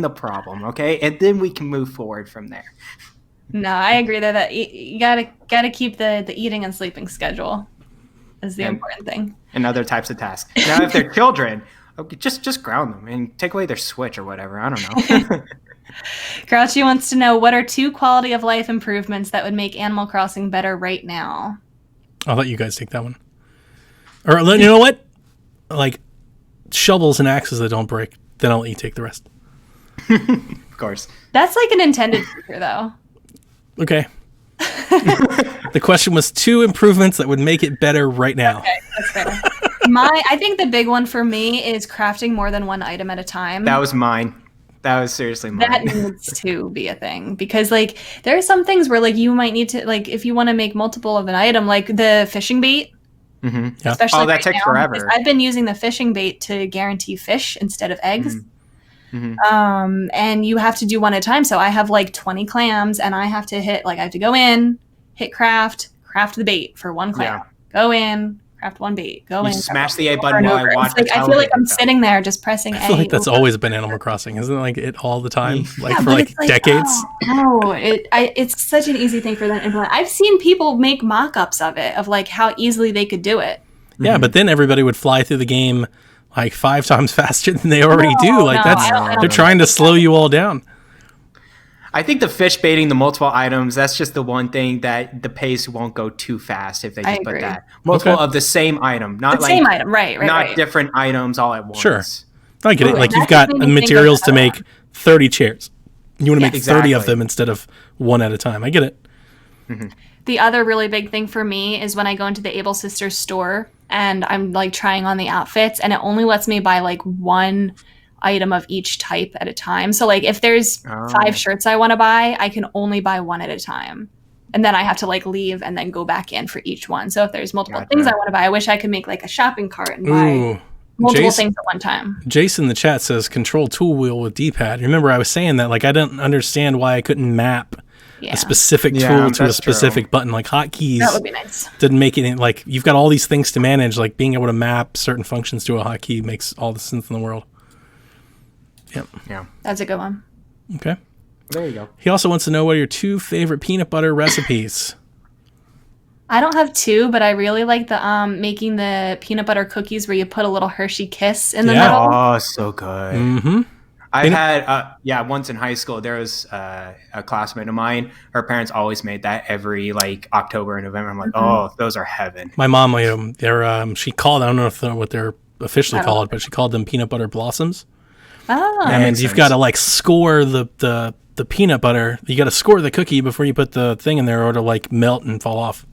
problem, okay, and then we can move forward from there. No, I agree that you gotta keep the eating and sleeping schedule is the important thing. And other types of tasks. Now, if they're children, okay, just ground them and take away their Switch or whatever. I don't know. Grouchy wants to know, what are 2 quality of life improvements that would make Animal Crossing better right now? I'll let you guys take that one. Or you know what? Like shovels and axes that don't break. Then I'll let you take the rest. Of course. That's like an intended feature, though. Okay. The question was 2 improvements that would make it better right now. Okay, that's fair. I think the big one for me is crafting more than one item at a time. That was mine. That was seriously mine. That needs to be a thing because like there are some things where like you might need to, like if you want to make multiple of an item, like the fishing bait. Mm-hmm. Yeah. Especially that takes forever. I've been using the fishing bait to guarantee fish instead of eggs. Mm-hmm. And you have to do one at a time. So I have like 20 clams and I have to I have to go in, hit craft the bait for 1 clam. Yeah. Go in, craft 1 bait. Go in. Smash the A button while I watch. I feel like I'm sitting there just pressing A. I feel like that's always been Animal Crossing, isn't it? Like it all the time, like for like decades. It's such an easy thing for them to implement. I've seen people make mock-ups of it, of like how easily they could do it. Yeah, but then everybody would fly through the game like 5 times faster than they already do. Like they're trying to slow you all down. I think the fish baiting the multiple items, that's just the one thing that the pace won't go too fast if they just put that. Multiple of the same item, not the same item, right. Different items all at once. Sure. I get it. Like you've got materials to make 30 chairs. You want to make 30 of them instead of 1 at a time. I get it. Mm-hmm. The other really big thing for me is when I go into the Able Sisters store and I'm like trying on the outfits and it only lets me buy like 1 item of each type at a time. So like if there's 5 shirts I want to buy, I can only buy 1 at a time. And then I have to like leave and then go back in for each one. So if there's multiple things I want to buy, I wish I could make like a shopping cart and buy multiple things at one time. Jason in the chat says control tool wheel with D-pad. Remember I was saying that like I didn't understand why I couldn't map a specific tool to a specific button, like hotkeys. That would be nice. Didn't make it like you've got all these things to manage, like being able to map certain functions to a hotkey makes all the sense in the world. Yep. Yeah. That's a good one. Okay. There you go. He also wants to know what are your 2 favorite peanut butter recipes. I don't have 2, but I really like the making the peanut butter cookies where you put a little Hershey Kiss in the middle. Oh, so good. Mm-hmm. I've had, once in high school, there was a classmate of mine. Her parents always made that every like October and November. I'm like, oh, those are heaven. My mom made them. They're, she called, I don't know what they're officially called, but she called them peanut butter blossoms. Oh. And you've got to like score the peanut butter. You got to score the cookie before you put the thing in there or it'll like melt and fall off.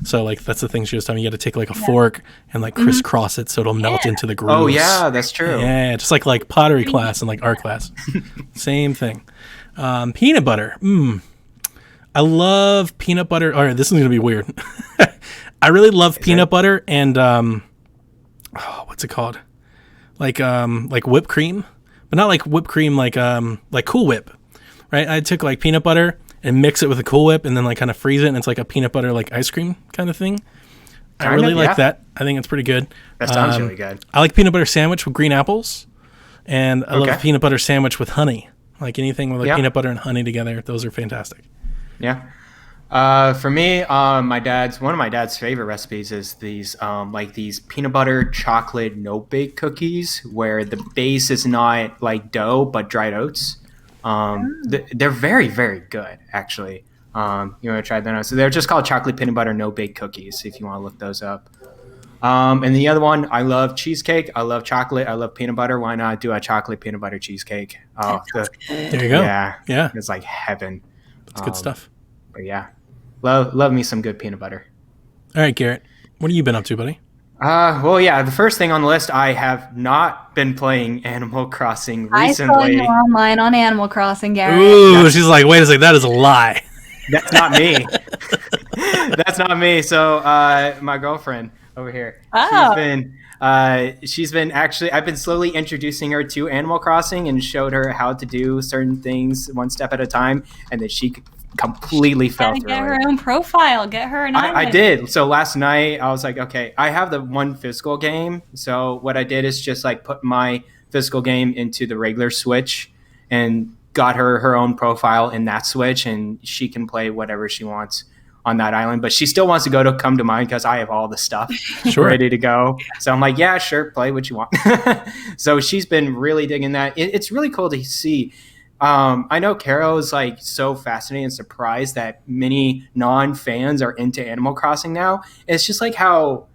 So like that's the thing she was telling me. You got to take like a fork and like crisscross it so it'll melt into the grooves. Oh yeah, that's true. Yeah, just like pottery class and like art class. Same thing. Peanut butter. I love peanut butter. All right, this is going to be weird. I really love peanut butter and what's it called? Like whipped cream, but not like whipped cream like Cool Whip. Right? I took like peanut butter and mix it with a Cool Whip and then like kind of freeze it and it's like a peanut butter like ice cream kind of thing. I really like that. I think it's pretty good. That sounds really good. I like peanut butter sandwich with green apples. and I love a Okay. peanut butter sandwich with honey. Like anything with like Yeah. peanut butter and honey together, those are fantastic. Yeah. For me, one of my dad's favorite recipes is these like these peanut butter chocolate no bake cookies where the base is not like dough but dried oats. They're very very good actually. You want to try them out? So they're just called chocolate peanut butter no bake cookies if you want to look those up. And the other one, I love cheesecake. I love chocolate. I love peanut butter. Why not do a chocolate peanut butter cheesecake? Oh, There you go. yeah, it's like heaven. It's good stuff. But yeah, love me some good peanut butter. All right, Garrett, what have you been up to, buddy? Well, yeah, the first thing on the list, I have not been playing Animal Crossing I saw recently. you online on Animal Crossing, Garrett. Ooh, she's like, wait a second, that is a lie. That's not me. That's not me. So my girlfriend over here, Oh. she's been actually, I've been slowly introducing her to Animal Crossing and showed her how to do certain things one step at a time, and then she completely fell Gotta through get it. her own profile. Get her an I island. did. So last night I was like, okay, I have the one physical game. So what I did is just like put my physical game into the regular Switch and got her own profile in that Switch, and she can play whatever she wants on that island. But she still wants to come to mine because I have all the stuff Sure. ready to go. So I'm like, yeah, sure, play what you want. So she's been really digging that. It's really cool to see. I know Caro is like so fascinated and surprised that many non-fans are into Animal Crossing now. It's just like how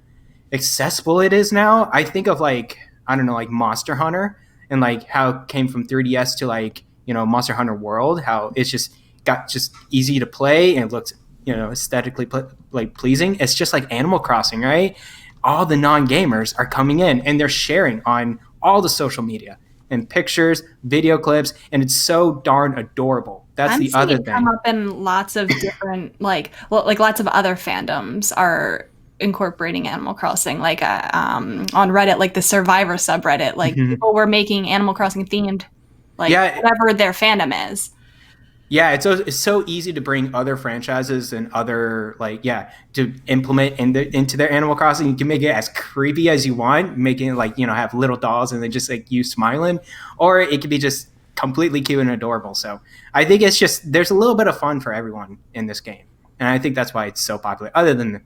accessible it is now. I think of like, I don't know, like Monster Hunter and like how it came from 3DS to like, Monster Hunter World, how it's just got just easy to play and it looks, aesthetically pleasing. It's just like Animal Crossing, right? All the non-gamers are coming in and they're sharing on all the social media and pictures, video clips, and it's so darn adorable. That's I'm the seeing other it thing. come up in lots of different, like lots of other fandoms are incorporating Animal Crossing, like on Reddit, like the Survivor subreddit, like people were making Animal Crossing themed, like whatever their fandom is. Yeah, it's so easy to bring other franchises and other to implement into their Animal Crossing. You can make it as creepy as you want, making it have little dolls and then just like you smiling, or it could be just completely cute and adorable. So I think it's just there's a little bit of fun for everyone in this game, and I think that's why it's so popular. Other than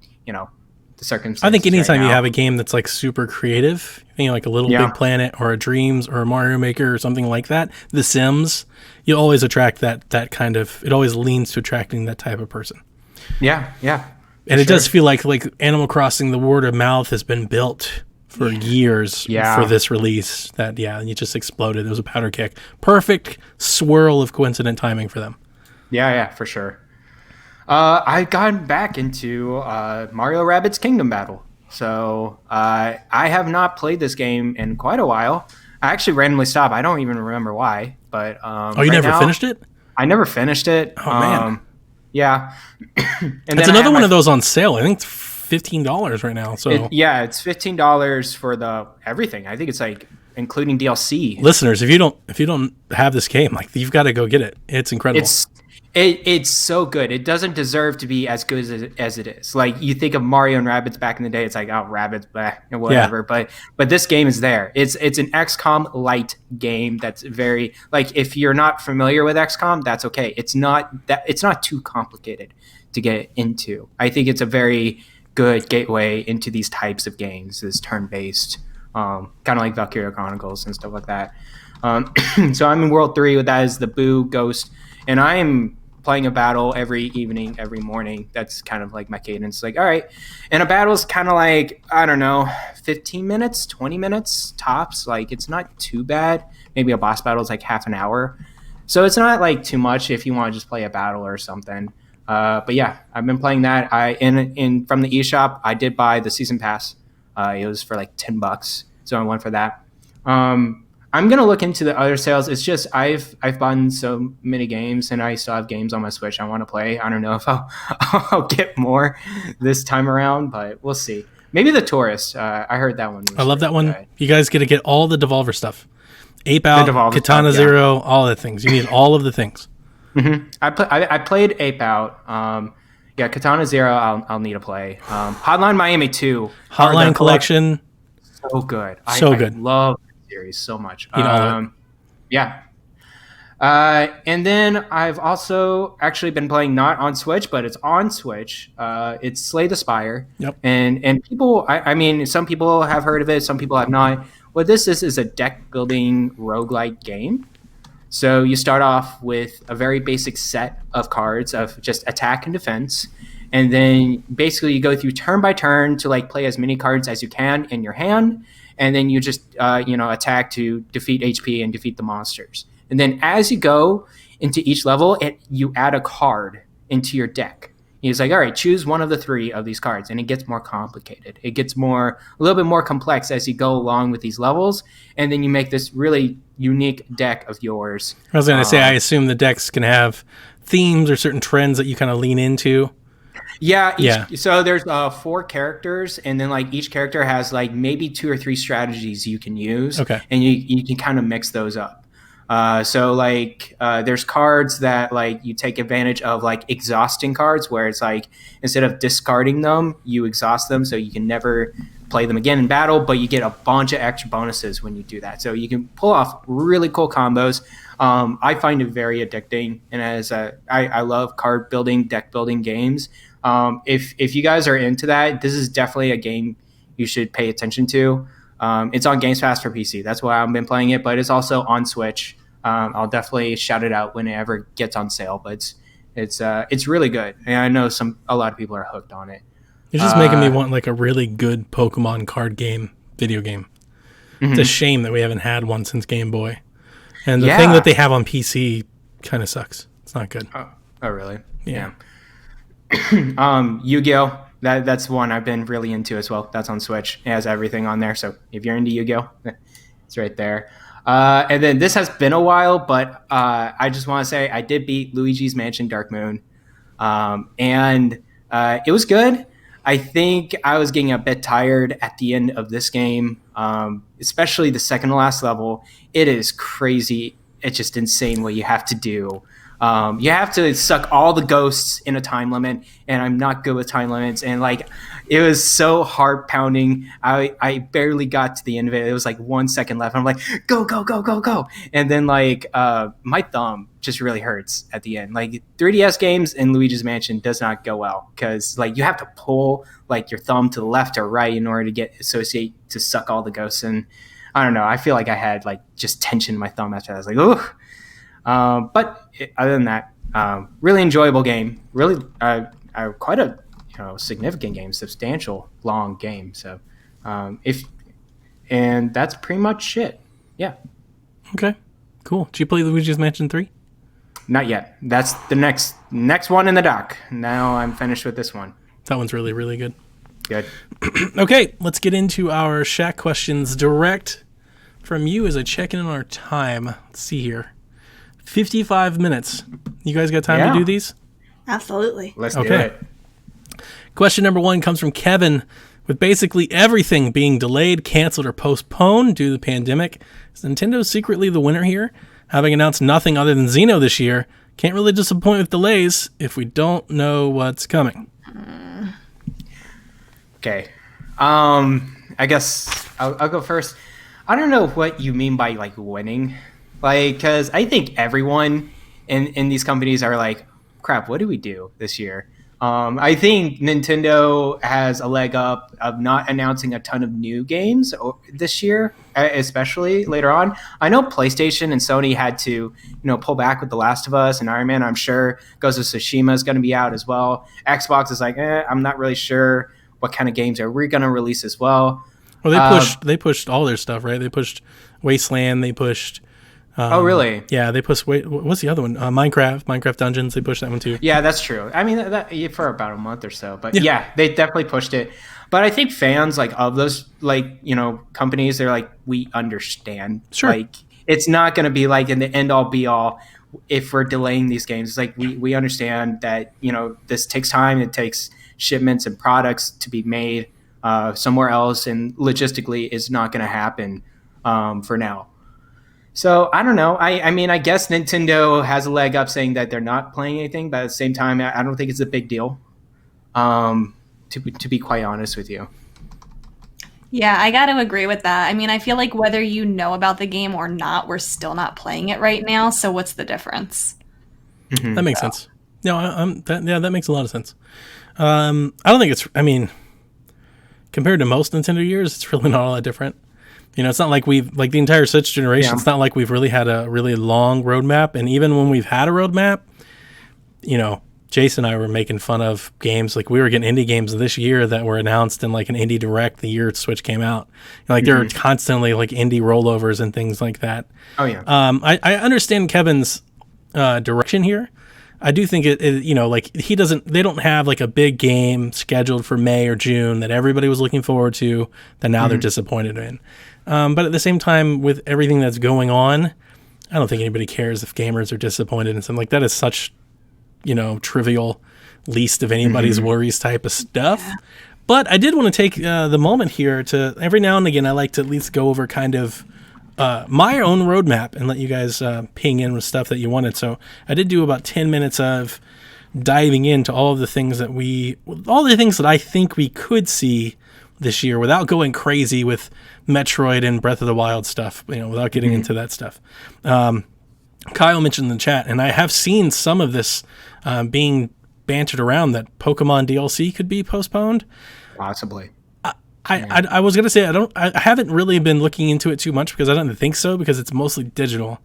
the circumstances. I think anytime right you now. have a game that's like super creative, like a Little Big Planet or a Dreams or a Mario Maker or something like that, The Sims, you always attract that kind of, it always leans to attracting that type of person. Yeah. And it does feel like Animal Crossing, the word of mouth has been built for years for this release that, it just exploded. It was a powder keg. Perfect swirl of coincident timing for them. Yeah, for sure. I've gotten back into Mario Rabbids Kingdom Battle. So I have not played this game in quite a while. I actually randomly stopped. I don't even remember why. But you never finished it? I never finished it. Oh, man. Yeah. And it's another one of those on sale. I think it's $15 right now. So it's $15 for the everything. I think it's like including DLC. Listeners, if you don't have this game, you've got to go get it. It's incredible. It's so good. It doesn't deserve to be as good as it is. Like you think of Mario and Rabbids back in the day, it's like Rabbids, blah, and whatever. Yeah. But this game is there. It's an XCOM light game that's very if you're not familiar with XCOM, that's okay. It's not too complicated to get into. I think it's a very good gateway into these types of games, this turn-based, kind of like Valkyria Chronicles and stuff like that. So I'm in World 3 with that as the Boo Ghost, and I'm playing a battle every evening, every morning. That's kind of like my cadence. All right. And a battle is kind of I don't know, 15 minutes, 20 minutes tops. It's not too bad. Maybe a boss battle is half an hour. So it's not too much if you want to just play a battle or something. But yeah, I've been playing that. From the eShop, I did buy the season pass. It was for $10. So I went for that. I'm gonna look into the other sales. It's just I've bought so many games, and I still have games on my Switch I want to play. I don't know if I'll get more this time around, but we'll see. Maybe The Tourist. I heard that one. I love that one. Good. You guys get to get all the Devolver stuff. Ape Out, Katana Zero, all the things. You need all of the things. Mm-hmm. I played Ape Out. Katana Zero. I'll need to play. Hotline Miami 2. Hotline Collection. So good. So good. I love series so much. You know Yeah. And then I've also actually been playing not on Switch, but it's on Switch. It's Slay the Spire. Yep. And people, I mean, some people have heard of it, some people have not. What this is a deck building roguelike game. So you start off with a very basic set of cards of just attack and defense. And then basically you go through turn by turn to like play as many cards as you can in your hand. And then you just, attack to defeat HP and defeat the monsters. And then as you go into each level, you add a card into your deck. He's like, all right, choose one of the 3 of these cards. And it gets more complicated. It gets a little bit more complex as you go along with these levels. And then you make this really unique deck of yours. I was going to say, I assume the decks can have themes or certain trends that you kind of lean into. Yeah. So there's 4 characters, and then like each character has like maybe 2 or 3 strategies you can use. Okay. And you can kind of mix those up. So like there's cards that like you take advantage of, like exhausting cards, where it's like instead of discarding them, you exhaust them so you can never play them again in battle, but you get a bunch of extra bonuses when you do that. So you can pull off really cool combos. I find it very addicting, and I love card building, deck building games. If you guys are into that, this is definitely a game you should pay attention to. It's on Games Pass for PC. That's why I've been playing it, but it's also on Switch. I'll definitely shout it out when it ever gets on sale, but it's really good. And I know a lot of people are hooked on it. You're just making me want like a really good Pokemon card video game. It's a shame that we haven't had one since Game Boy. And the thing that they have on PC kind of sucks. It's not good. Oh really? Yeah. Yu-Gi-Oh! That's one I've been really into as well. That's on Switch. It has everything on there. So if you're into Yu-Gi-Oh!, it's right there. And then this has been a while, but I just want to say I did beat Luigi's Mansion Dark Moon. And it was good. I think I was getting a bit tired at the end of this game, especially the second to last level. It is crazy. It's just insane what you have to do. You have to suck all the ghosts in a time limit, and I'm not good with time limits. And like, it was so heart pounding. I barely got to the end of it. It was like 1 second left. I'm like, go, go, go, go, go. And then like, my thumb just really hurts at the end. Like 3DS games and Luigi's Mansion does not go well, because like you have to pull like your thumb to the left or right in order to suck all the ghosts. And I don't know. I feel like I had like just tension in my thumb after that. I was like, ooh. Other than that, really enjoyable game. Really, quite a significant game, substantial, long game. So, and that's pretty much it. Yeah. Okay. Cool. Did you play Luigi's Mansion 3? Not yet. That's the next one in the dock. Now I'm finished with this one. That one's really, really good. Good. Okay, let's get into our Shack questions direct from you as I check in on our time. Let's see here. 55 minutes. You guys got time to do these? Absolutely. Let's do it. Question number 1 comes from Kevin. With basically everything being delayed, canceled, or postponed due to the pandemic, is Nintendo secretly the winner here? Having announced nothing other than Xeno this year, can't really disappoint with delays if we don't know what's coming. Okay. I guess I'll go first. I don't know what you mean by like winning. Like, because I think everyone in these companies are like, crap, what do we do this year? I think Nintendo has a leg up of not announcing a ton of new games this year, especially later on. I know PlayStation and Sony had to, pull back with The Last of Us and Iron Man. I'm sure Ghost of Tsushima is going to be out as well. Xbox is like, I'm not really sure what kind of games are we going to release as well. Well, they pushed all their stuff, right? They pushed Wasteland. They pushed. Oh, really? Yeah, they pushed. What's the other one? Minecraft Dungeons. They pushed that one too. Yeah, that's true. I mean, that for about a month or so. But yeah, they definitely pushed it. But I think fans of those companies, they're like, we understand. Sure. Like, it's not going to be like in the end all be all if we're delaying these games. It's like we understand that this takes time. It takes shipments and products to be made somewhere else, and logistically, it's not going to happen for now. So I don't know. I mean, I guess Nintendo has a leg up saying that they're not playing anything, but at the same time, I don't think it's a big deal. To be quite honest with you. Yeah, I got to agree with that. I mean, I feel like whether you know about the game or not, we're still not playing it right now. So what's the difference? That makes sense. No, that makes a lot of sense. I don't think it's. I mean, compared to most Nintendo years, it's really not all that different. You know, it's not like we've like the entire Switch generation. Yeah. It's not like we've really had a really long roadmap. And even when we've had a roadmap, you know, Jason and I were making fun of games. Like we were getting indie games this year that were announced in like an indie direct the year Switch came out. Like there are constantly like indie rollovers and things like that. Oh yeah. I understand Kevin's direction here. I do think it, you know, like they don't have like a big game scheduled for May or June that everybody was looking forward to that now they're disappointed in. But at the same time, with everything that's going on, I don't think anybody cares if gamers are disappointed in something like that. Is such, you know, trivial, least of anybody's worries type of stuff. Yeah. But I did want to take the moment here to every now and again, I like to at least go over kind of my own roadmap and let you guys ping in with stuff that you wanted. So I did do about 10 minutes of diving into all of the things that I think we could see this year without going crazy with Metroid and Breath of the Wild stuff, you know, without getting into that stuff. Kyle mentioned in the chat, and I have seen some of this being bantered around that Pokemon DLC could be postponed. Possibly. I was gonna say I haven't really been looking into it too much because I don't think so because it's mostly digital.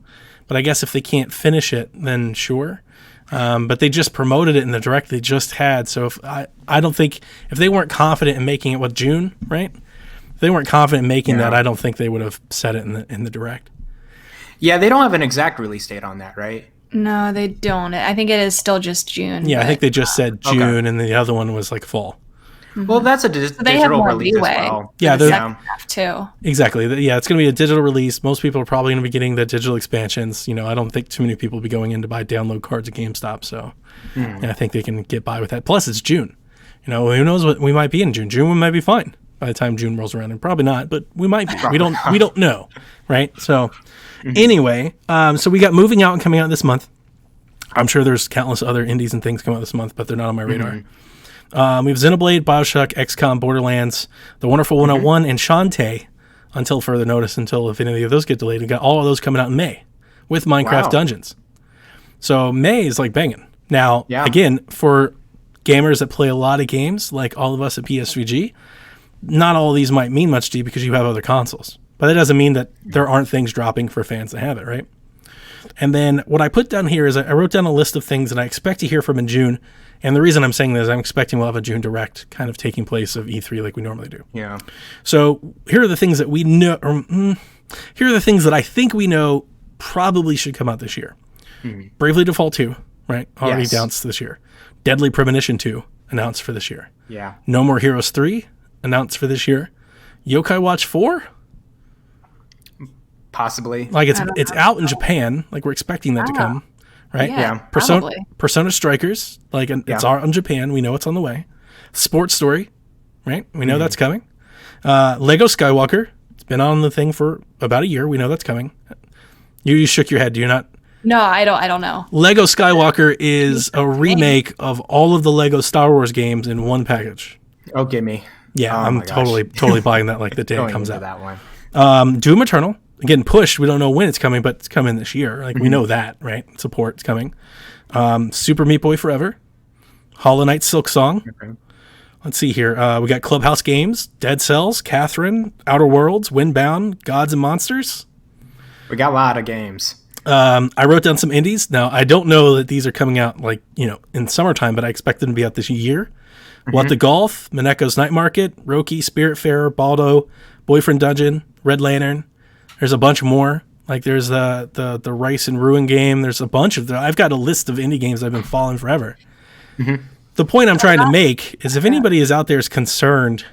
But I guess if they can't finish it, then sure. But they just promoted it in the direct they just had. So I don't think if they weren't confident in making it with June, right? If they weren't confident in making that, I don't think they would have said it in the direct. Yeah, they don't have an exact release date on that, right? No, they don't. I think it is still just June. Yeah, I think they just said June, and the other one was like fall. Well, that's a digital release as well. Yeah, the second half too. Exactly. Yeah, it's going to be a digital release. Most people are probably going to be getting the digital expansions. You know, I don't think too many people will be going in to buy download cards at GameStop. So I think they can get by with that. Plus, it's June. You know, who knows what we might be in June? June might be fine by the time June rolls around, and probably not, but we might be. We don't know, right? So anyway, so we got Moving Out and coming out this month. I'm sure there's countless other indies and things coming out this month, but they're not on my radar. We have Xenoblade, Bioshock, XCOM, Borderlands, The Wonderful 101, and Shantae, until further notice, until if any of those get delayed. We got all of those coming out in May with Minecraft Dungeons. So May is like banging. Now, again, for gamers that play a lot of games, like all of us at PSVG, not all of these might mean much to you because you have other consoles. But that doesn't mean that there aren't things dropping for fans that have it, right? And then what I put down here is I wrote down a list of things that I expect to hear from in June. And the reason I'm saying this is I'm expecting we'll have a June Direct kind of taking place of E3 like we normally do. Yeah. So here are the things that we know. Here are the things that I think we know probably should come out this year. Bravely Default 2, right? Already announced this year. Deadly Premonition 2, announced for this year. Yeah. No More Heroes 3, announced for this year. Yokai Watch 4? Possibly. Like it's out in Japan. Like we're expecting that to come. Right? Yeah. Persona Strikers, like it's on Japan. We know it's on the way. Sports Story, right? We know that's coming. Lego Skywalker. It's been on the thing for about a year. We know that's coming. You shook your head. Do you not? No, I don't know. Lego Skywalker is a remake of all of the Lego Star Wars games in one package. Oh, give me. Yeah, I'm totally buying that like the day it comes out. That one. Doom Eternal. Getting pushed. We don't know when it's coming, but it's coming this year. Like we know that, right? Support's coming. Super Meat Boy Forever, Hollow Knight Silk Song. Okay. Let's see here. We got Clubhouse Games, Dead Cells, Catherine, Outer Worlds, Windbound, Gods and Monsters. We got a lot of games. I wrote down some indies. Now I don't know that these are coming out like in summertime, but I expect them to be out this year. What the Golf, Mineko's Night Market, Roki, Spiritfarer, Baldo, Boyfriend Dungeon, Red Lantern. There's a bunch more. Like there's the Rice and Ruin game. There's a bunch of them. I've got a list of indie games I've been following forever. The point I'm trying to make is if anybody is out there is concerned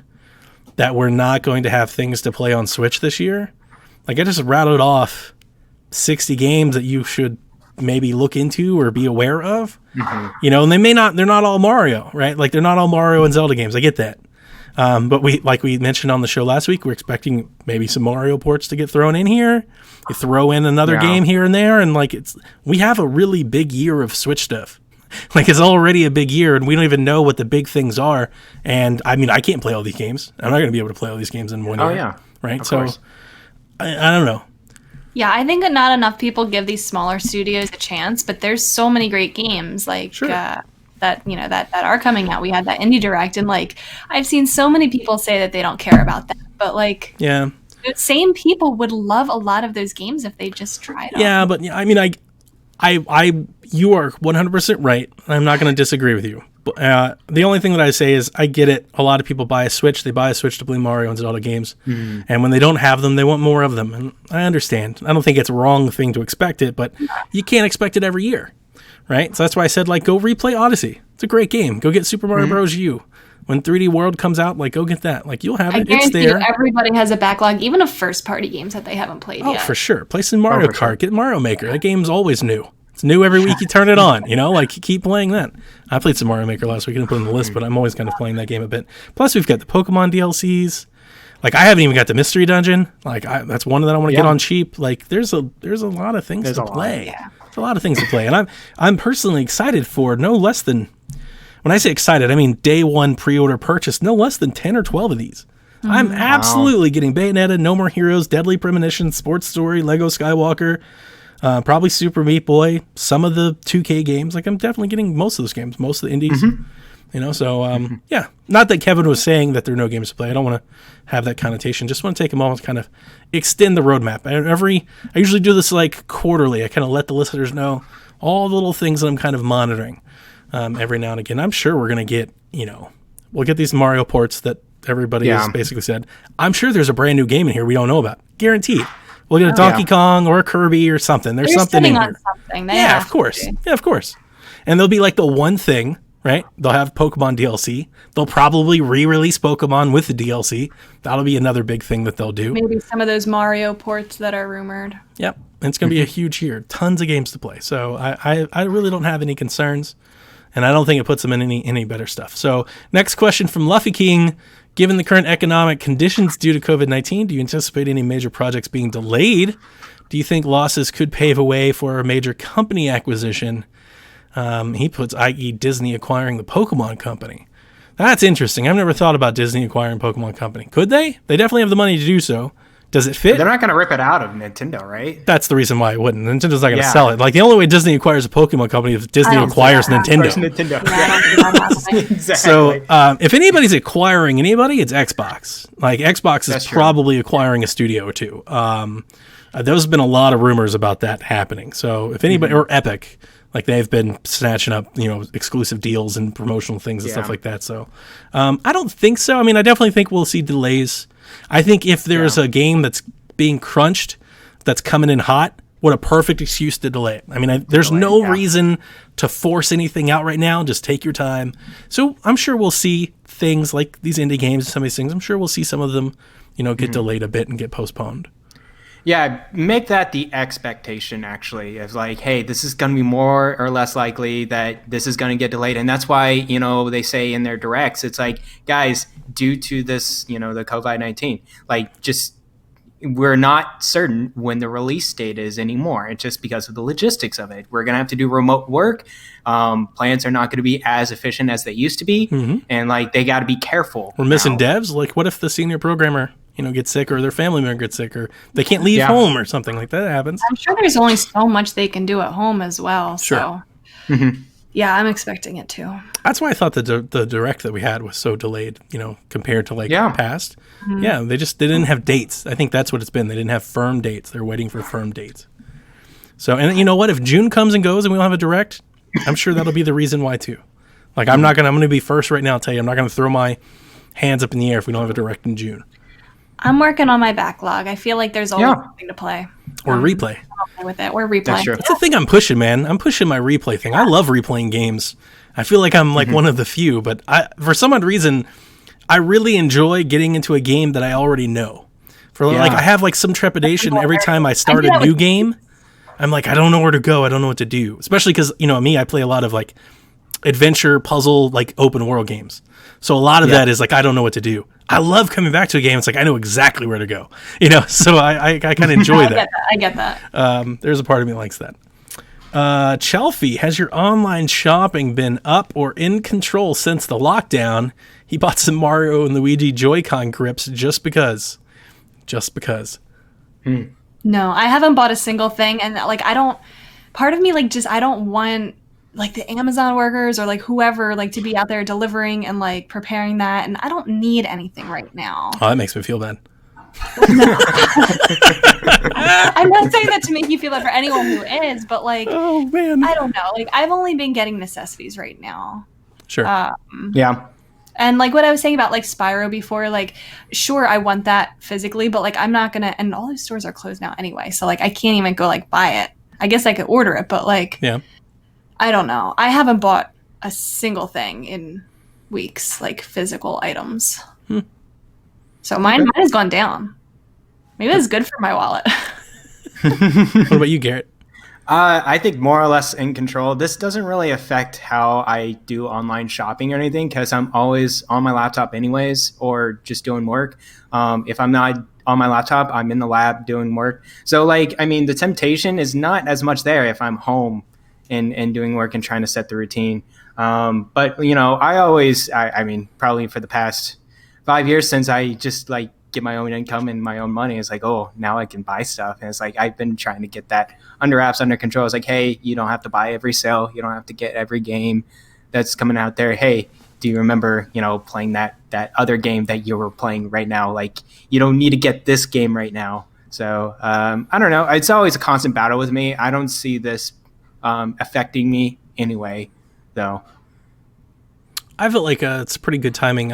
that we're not going to have things to play on Switch this year, like I just rattled off 60 games that you should maybe look into or be aware of. And they're not all Mario, right? Like they're not all Mario and Zelda games. I get that. But we mentioned on the show last week, we're expecting maybe some Mario ports to get thrown in here. You throw in another game here and there, and we have a really big year of Switch stuff. Like, it's already a big year, and we don't even know what the big things are. And I mean, I can't play all these games. I'm not going to be able to play all these games in one year. Oh yeah, right. Of So course. I don't know. Yeah, I think that not enough people give these smaller studios a chance, but there's so many great games like Sure. that that are coming out. We had that Indie Direct, and like I've seen so many people say that they don't care about that, but like Yeah. the same people would love a lot of those games if they just tried them. Yeah, but I mean, you are 100% right. I'm not going to disagree with you. The only thing that I say is I get it. A lot of people buy a Switch. They buy a Switch to play Mario and Zelda games. And when they don't have them, they want more of them. And I understand. I don't think it's a wrong thing to expect it, but you can't expect it every year, right? So that's why I said, like, go replay Odyssey. It's a great game. Go get Super Mario Bros. U. When 3D World comes out, like, go get that. Like, you'll have I it. It's guarantee you there. everybody has a backlog, even of first-party games that they haven't played Oh, yet. for sure. Play some Mario for Kart. sure. Get Mario Maker. That game's always new. It's new every week you turn it on, you know? Like, you keep playing that. I played some Mario Maker last week. I didn't put it on the list, but I'm always kind of playing that game a bit. Plus, we've got the Pokemon DLCs. Like, I haven't even got the Mystery Dungeon. Like, that's one that I want to get Yeah. on cheap. Like, there's a lot of things There's to a lot. play. Yeah. There's a lot of things to play. And I'm personally excited for no less than, when I say excited, I mean day one pre-order purchase, no less than 10 or 12 of these. I'm absolutely getting Bayonetta, No More Heroes, Deadly Premonition, Sports Story, Lego Skywalker, probably Super Meat Boy, some of the 2K games. Like, I'm definitely getting most of those games, most of the indies. You know, so yeah. Not that Kevin was saying that there are no games to play. I don't want to have that connotation. Just want to take a moment to kind of extend the roadmap. I usually do this like quarterly. I kind of let the listeners know all the little things that I'm kind of monitoring every now and again. I'm sure we're going to get, we'll get these Mario ports that everybody has basically said. I'm sure there's a brand new game in here we don't know about. Guaranteed. We'll get a Donkey Kong or a Kirby or something. There's They're something in sitting here. on something. They Yeah, have of course. to. Yeah, of course. And they'll be like the one thing, right? They'll have Pokemon DLC. They'll probably re-release Pokemon with the DLC. That'll be another big thing that they'll do. Maybe some of those Mario ports that are rumored. Yep. And it's going to be a huge year. Tons of games to play. So I really don't have any concerns. And I don't think it puts them in any better stuff. So next question from Luffy King. Given the current economic conditions due to COVID-19, do you anticipate any major projects being delayed? Do you think losses could pave a way for a major company acquisition? He puts, i.e. Disney acquiring the Pokemon Company. That's interesting. I've never thought about Disney acquiring Pokemon Company. Could they? They definitely have the money to do so. Does it fit? They're not going to rip it out of Nintendo, right? That's the reason why it wouldn't. Nintendo's not going to Yeah. sell it. Like, the only way Disney acquires a Pokemon Company is if Disney don't see acquires that. Nintendo. First Nintendo. Yeah, I don't see that happening. Exactly. So, if anybody's acquiring anybody, it's Xbox. Like, Xbox That's is true. probably acquiring a studio or two. There's been a lot of rumors about that happening. So, if anybody, or Epic, like, they've been snatching up, exclusive deals and promotional things and stuff Yeah. like that. So, I don't think so. I mean, I definitely think we'll see delays. I think if there's a game that's being crunched, that's coming in hot, what a perfect excuse to delay it. I mean, there's no reason to force anything out right now. Just take your time. So I'm sure we'll see things like these indie games and some of these things. I'm sure we'll see some of them, get delayed a bit and get postponed. Yeah, make that the expectation, actually, of like, hey, this is going to be more or less likely that this is going to get delayed. And that's why, they say in their directs, it's like, guys, due to this, the COVID-19, like, just we're not certain when the release date is anymore. It's just because of the logistics of it. We're going to have to do remote work. Plants are not going to be as efficient as they used to be. And like, they got to be careful. We're missing now. devs. Like, what if the senior programmer, gets sick or their family member gets sick or they can't leave home or something like that happens? I'm sure there's only so much they can do at home as well. Sure. So, yeah, I'm expecting it too. That's why I thought the direct that we had was so delayed, compared to past. Yeah, they didn't have dates. I think that's what it's been. They didn't have firm dates. They're waiting for firm dates. So, and you know what? If June comes and goes and we don't have a direct, I'm sure that'll be the reason why too. Like, I'm going to be first right now. I'll tell you, I'm not going to throw my hands up in the air if we don't have a direct in June. I'm working on my backlog. I feel like there's always something to play. Or replay. I'll play with it. Or replay. That's true. That's the thing I'm pushing, man. I'm pushing my replay thing. I love replaying games. I feel like I'm like one of the few, but for some odd reason, I really enjoy getting into a game that I already know. Like, I have like some trepidation every time I start a new game. I'm like, I don't know where to go. I don't know what to do. Especially because, me, I play a lot of like adventure, puzzle, like open world games. So a lot of that is like, I don't know what to do. I love coming back to a game. It's like, I know exactly where to go, so I kind of enjoy that. I get that. There's a part of me that likes that. Chelfie, has your online shopping been up or in control since the lockdown? He bought some Mario and Luigi Joy-Con grips just because. Just because. No, I haven't bought a single thing, and like I don't. Part of me like just I don't want like the Amazon workers or like whoever like to be out there delivering and like preparing that, and I don't need anything right now. Oh, that makes me feel bad. I'm not saying that to make you feel bad for anyone who is, but like, Oh, man. I don't know. Like, I've only been getting necessities right now. Sure. Yeah. And like what I was saying about like Spyro before, like, sure, I want that physically, but like, I'm not gonna, and all those stores are closed now anyway. So like, I can't even go like buy it. I guess I could order it, but like, yeah. I don't know. I haven't bought a single thing in weeks, like physical items. So mine has gone down. Maybe that's good for my wallet. What about you, Garrett? I think more or less in control. This doesn't really affect how I do online shopping or anything because I'm always on my laptop anyways or just doing work. If I'm not on my laptop, I'm in the lab doing work. So like, I mean, the temptation is not as much there if I'm home and doing work and trying to set the routine. But, you know, I mean, probably for the past 5 years since I just like get my own income and my own money, it's like, oh, now I can buy stuff. And it's like, I've been trying to get that under wraps, under control. It's like, hey, you don't have to buy every sale. You don't have to get every game that's coming out there. Hey, do you remember, you know, playing that other game that you were playing right now? Like, you don't need to get this game right now. So I don't know. It's always a constant battle with me. I don't see this affecting me anyway, though. I feel like it's pretty good timing.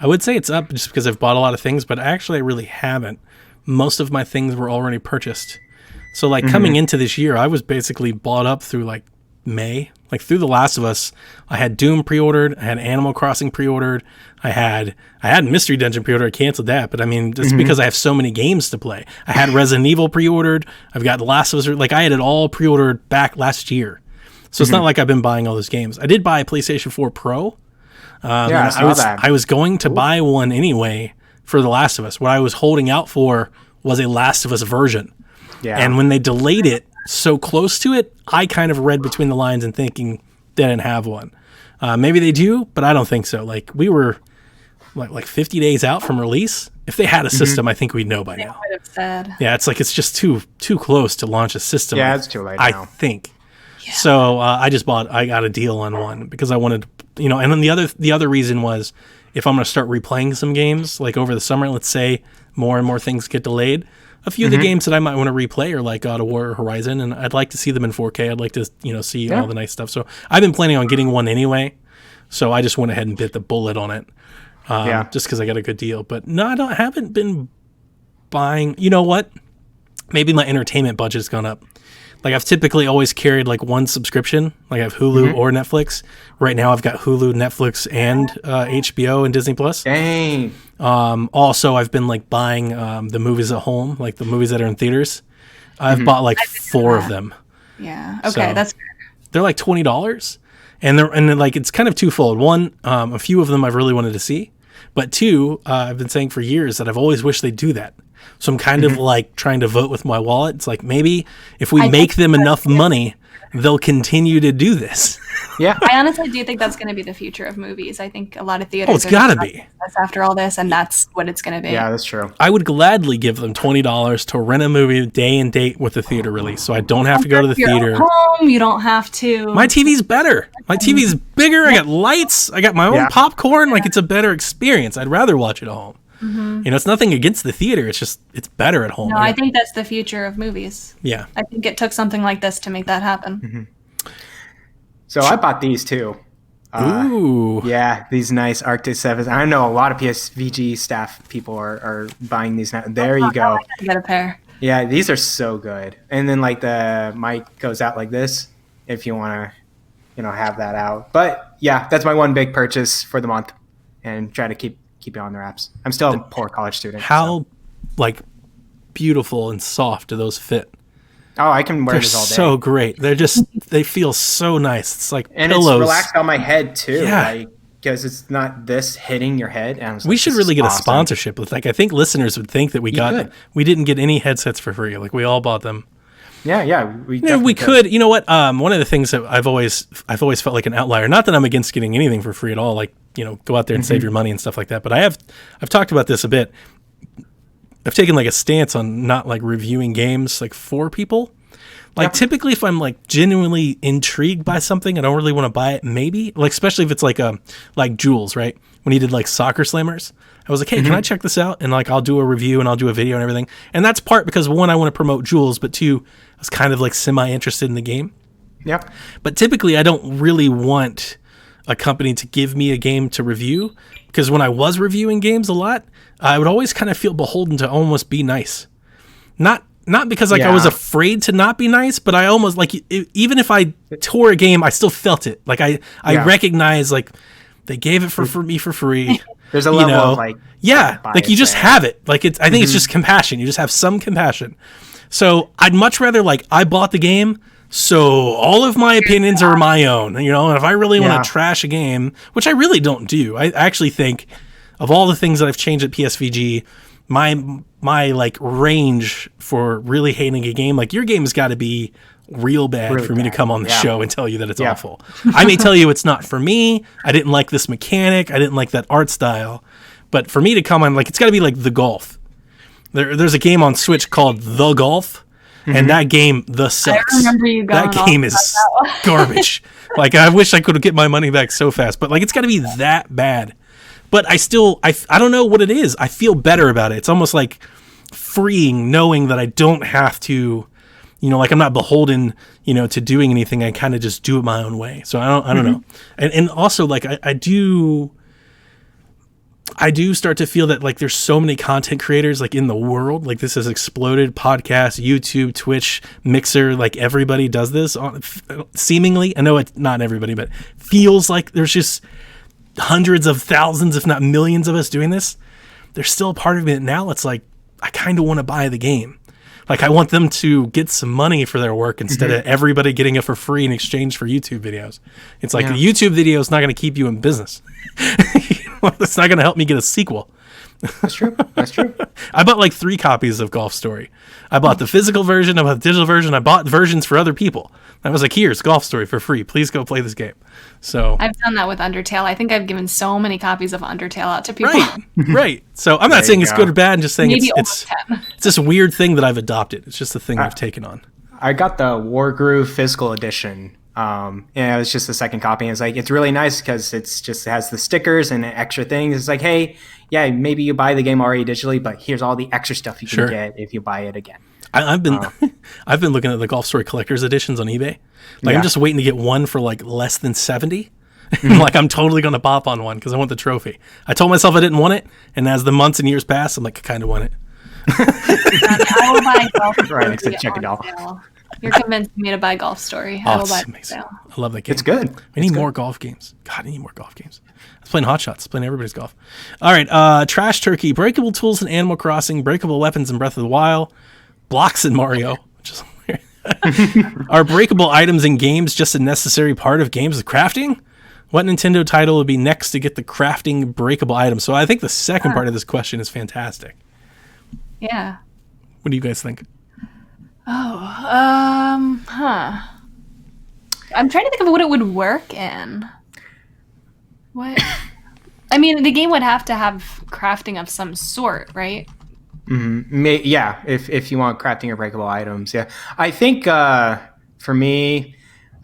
I would say it's up just because I've bought a lot of things, but actually I really haven't. Most of my things were already purchased. So like coming into this year, I was basically bought up through like May. Like through The Last of Us, I had Doom pre-ordered, I had Animal Crossing pre-ordered, I had Mystery Dungeon pre-ordered, I canceled that, but I mean, it's because I have so many games to play. I had Resident Evil pre-ordered, I've got The Last of Us, like I had it all pre-ordered back last year. So it's not like I've been buying all those games. I did buy a PlayStation 4 Pro. Yeah, I was going to buy one anyway for The Last of Us. What I was holding out for was a Last of Us version. Yeah. And when they delayed it so close to it, I kind of read between the lines and thinking they didn't have one. Maybe they do, but I don't think so. Like we were like 50 days out from release. If they had a system, I think we'd know by now. I would have said. Yeah, it's like it's just too close to launch a system. Yeah, it's too late I now. think. Yeah. So I got a deal on one because I wanted, you know, and then the other reason was if I'm going to start replaying some games like over the summer, let's say more and more things get delayed, a few of the games that I might want to replay are like God of War or Horizon, and I'd like to see them in 4K. I'd like to, you know, see all the nice stuff. So I've been planning on getting one anyway. So I just went ahead and bit the bullet on it, just because I got a good deal. But no, I haven't been buying. You know what? Maybe my entertainment budget's gone up. Like I've typically always carried like one subscription. Like I have Hulu or Netflix. Right now I've got Hulu, Netflix, and HBO and Disney Plus. Dang. Also, I've been like buying the movies at home, like the movies that are in theaters. I've bought like 4 of them. Yeah. Okay, So- that's They're like $20, and they're like it's kind of twofold. One, a few of them I've really wanted to see, but 2, I've been saying for years that I've always wished they'd do that. So I'm kind of like trying to vote with my wallet. It's like maybe if we make them enough money, they'll continue to do this. Yeah. I honestly do think that's going to be the future of movies. I think a lot of theaters. It's gotta be. After all this, and that's what it's going to be. Yeah, that's true. I would gladly give them $20 to rent a movie day and date with the theater release, so I don't have to go to the You're at theater. home, you don't have to. My TV's better. My TV's bigger. I got lights. I got my own popcorn. Like it's a better experience. I'd rather watch it at home. You know, it's nothing against the theater. It's just it's better at home. No, I think that's the future of movies. Yeah. I think it took something like this to make that happen. So I bought these too. Ooh. Yeah, these nice Arctic 7s. I know a lot of PSVG staff people are buying these now. There you go. I got a pair. Yeah, these are so good. And then like the mic goes out like this if you want to, you know, have that out. But yeah, that's my one big purchase for the month, and try to keep it on the wraps. I'm still a poor college student. How like beautiful and soft do those fit? Oh, I can wear They're this all day. so great. They feel so nice. It's like And pillows. it's relaxed on my head too. Yeah. Like, because it's not this hitting your head. And I was We like, should this really is get a awesome. sponsorship with like I think listeners would think that we could. didn't get any headsets for free. Like we all bought them. Yeah. We definitely could. You know what? One of the things that I've always felt like an outlier. Not that I'm against getting anything for free at all. Like, go out there and save your money and stuff like that. But I've talked about this a bit. I've taken like a stance on not like reviewing games like for people. Like typically, if I'm like genuinely intrigued by something, I don't really want to buy it. Maybe like especially if it's like Jules, right? When he did like Soccer Slammers, I was like, hey, can I check this out? And like I'll do a review and I'll do a video and everything. And that's part because one, I want to promote Jules, but two, I was kind of like semi interested in the game. Yeah. But typically, I don't really want a company to give me a game to review because when I was reviewing games a lot, I would always kind of feel beholden to almost be nice. Not because like I was afraid to not be nice, but I almost like even if I tore a game, I still felt it. Like I recognize like they gave it for me for free. There's a level of like like you just have it. Like I think it's just compassion. You just have some compassion. So I'd much rather like I bought the game, so all of my opinions are my own. And if I really want to trash a game, which I really don't do, I actually think of all the things that I've changed at PSVG. My like range for really hating a game, like your game has got to be real bad for me to come on the show and tell you that it's awful. I may tell you it's not for me. I didn't like this mechanic. I didn't like that art style. But for me to come on, like it's got to be like The Golf. There's a game on Switch called The Golf, and that game sucks. I remember you going that game is garbage. Like I wish I could get my money back so fast, but like it's got to be that bad. But I don't know what it is. I feel better about it. It's almost like freeing knowing that I don't have to, like I'm not beholden, to doing anything. I kind of just do it my own way. So I don't know. And also like I do start to feel that like there's so many content creators like in the world. Like this has exploded. Podcasts, YouTube, Twitch, Mixer, like everybody does this seemingly. I know it's not everybody, but feels like there's just hundreds of thousands, if not millions of us doing this. There's still a part of me that now it's like, I kind of want to buy the game. Like I want them to get some money for their work instead of everybody getting it for free in exchange for YouTube videos. It's like the YouTube video is not going to keep you in business. It's not going to help me get a sequel. That's true. I bought like 3 copies of Golf Story. I bought the physical version, I bought the digital version, I bought versions for other people. I was like, here's Golf Story for free. Please go play this game. So I've done that with Undertale. I think I've given so many copies of Undertale out to people. Right. So I'm not saying it's good or bad. I'm just saying it's 10. It's this weird thing that I've adopted. It's just a thing I've taken on. I got the Wargroove physical edition. It was just the second copy. And it's like, it's really nice because it has the stickers and extra things. It's like, hey, yeah, maybe you buy the game already digitally, but here's all the extra stuff you can get if you buy it again. I've been looking at the Golf Story collector's editions on eBay. Like I'm just waiting to get one for like less than 70. Like I'm totally going to pop on one because I want the trophy. I told myself I didn't want it, and as the months and years pass, I'm like, I kind of want it. I will buy Golf Story. Right, check it out. You're convincing me to buy Golf Story. I will buy it. Amazing. I love that game. It's good. We need more golf games. God, I need more golf games. I was playing Hot Shots, playing everybody's golf. All right, Trash Turkey, breakable tools in Animal Crossing, breakable weapons in Breath of the Wild, blocks in Mario, which is weird. Are breakable items in games just a necessary part of games with crafting? What Nintendo title would be next to get the crafting breakable items? So I think the second part of this question is fantastic. Yeah. What do you guys think? I'm trying to think of what it would work in. What? I mean, the game would have to have crafting of some sort, right? Yeah, if you want crafting or breakable items, yeah. I think for me,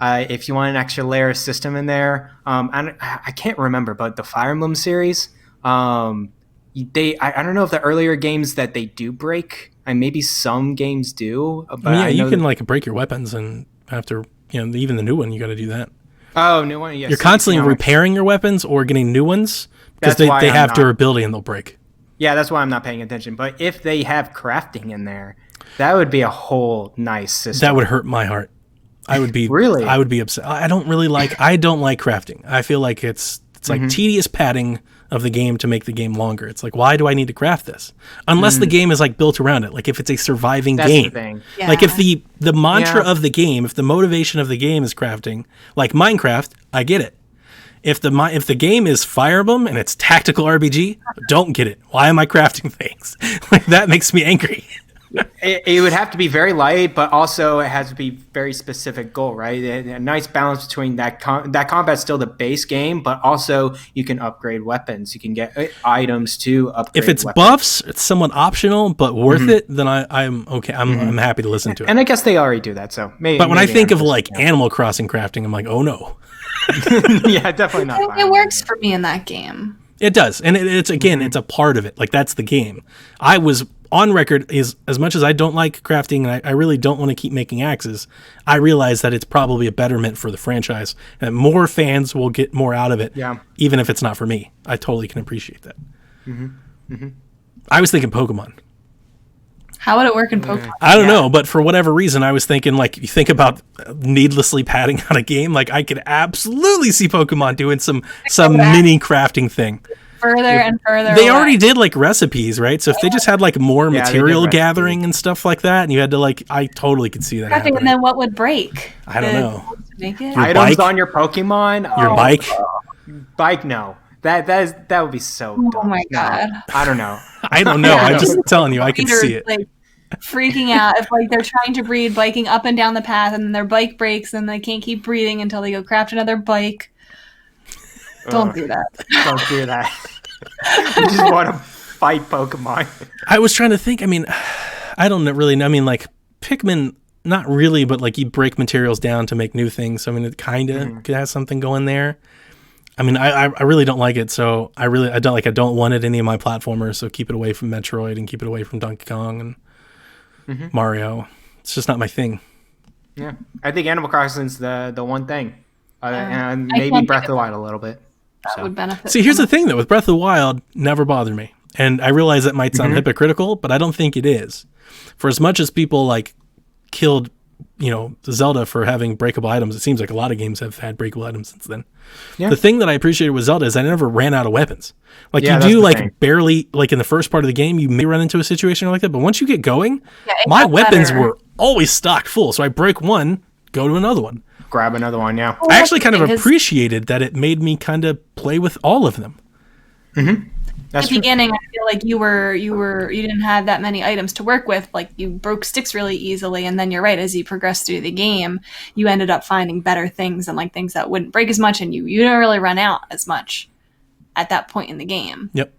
if you want an extra layer system in there, I can't remember, but the Fire Emblem series, I don't know if the earlier games that they do break, and maybe some games do. But you can like break your weapons, and after even the new one, you got to do that. Oh, new one. Yes. You're constantly repairing your weapons or getting new ones because they have durability and they'll break. Yeah, that's why I'm not paying attention. But if they have crafting in there, that would be a whole nice system. That would hurt my heart. I would be really. I would be upset. I don't like crafting. I feel like it's like tedious padding of the game to make the game longer. It's like, why do I need to craft this? Unless the game is like built around it. Like if it's a surviving game. The thing. Yeah. Like if the mantra of the game, if the motivation of the game is crafting, like Minecraft, I get it. If the game is Fire Emblem and it's tactical RPG, don't get it. Why am I crafting things? Like that makes me angry. It would have to be very light, but also it has to be very specific goal, right? A nice balance between that combat's still the base game, but also you can upgrade weapons. You can get items to upgrade. If it's weapons. buffs, it's somewhat optional, but worth it, then I'm okay. I'm happy to listen to it. And I guess they already do that, so maybe. But when I think of Animal like Animal Crossing crafting, I'm like, oh no. yeah, definitely not. It works for me in that game. It does, and it's again, it's a part of it. Like that's the game. I was on record as much as I don't like crafting, and I really don't want to keep making axes. I realize that it's probably a betterment for the franchise, and that more fans will get more out of it. Yeah. Even if it's not for me, I totally can appreciate that. I was thinking Pokemon. How would it work in Pokemon? I don't know, but for whatever reason, I was thinking, like, you think about needlessly padding out a game, like, I could absolutely see Pokemon doing some mini crafting thing. Further and further They away. already did, like, recipes, right? So if they just had, like, more Yeah, they did material recipes. gathering and stuff like that, and you had to, like, I totally could see that Crafting, happening. and then what would break? I don't know. To make it? Your items bike? on your Pokemon. Your bike? Bike, no. That would be so dumb. Oh my God. No, I don't know. I don't know. I'm just telling you, I can Breeders, see it. like, freaking out if like they're trying to breed biking up and down the path and then their bike breaks and they can't keep breeding until they go craft another bike. Don't do that. Don't do that. You just want to fight Pokemon. I was trying to think. I mean, I don't really know. I mean, like, Pikmin, not really, but, like, you break materials down to make new things. So, I mean, it kind of could have something going there. I mean, I really don't like it, so I don't want it in any of my platformers, so keep it away from Metroid and keep it away from Donkey Kong and Mario. It's just not my thing. Yeah, I think Animal Crossing's the one thing, and I maybe can't Breath think of the Wild a little bit. That would benefit. See, here's the thing, though. With Breath of the Wild, never bothered me. And I realize that might sound hypocritical, but I don't think it is. For as much as people, like, killed, Zelda for having breakable items, it seems like a lot of games have had breakable items since then. Yeah. The thing that I appreciated with Zelda is I never ran out of weapons. Like, Yeah, you that's do, the like, thing. barely, like, in the first part of the game, you may run into a situation like that, but once you get going, Yeah, it my got weapons better. were always stocked full. So I break one, go to another one. Grab another one, yeah. Well, I that's actually the kind of thing, 'cause appreciated that it made me kind of play with all of them. That's at the true. beginning, I feel like you didn't have that many items to work with. Like you broke sticks really easily, and then you're right. As you progress through the game, you ended up finding better things and like things that wouldn't break as much, and you don't really run out as much at that point in the game. Yep.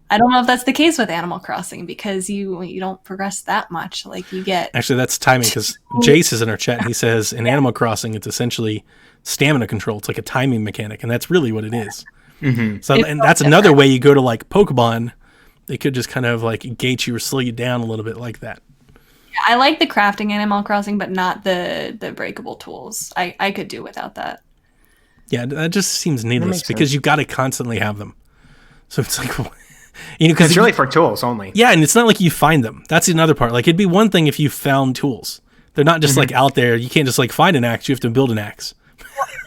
I don't know if that's the case with Animal Crossing because you don't progress that much. Like you get Actually, that's timing because Jace is in our chat and he says in Animal Crossing, it's essentially stamina control. It's like a timing mechanic, and that's really what it is. So, It's and that's so another way you go to like Pokemon. They could just kind of like gate you or slow you down a little bit like that. I like the crafting in Animal Crossing, but not the breakable tools. I could do without that. Yeah, that just seems needless makes because you got to constantly have them. So it's like, because It's really for tools only. yeah, and it's not like you find them. That's another part. Like it'd be one thing if you found tools. They're not just like out there. You can't just like find an axe. You have to build an axe.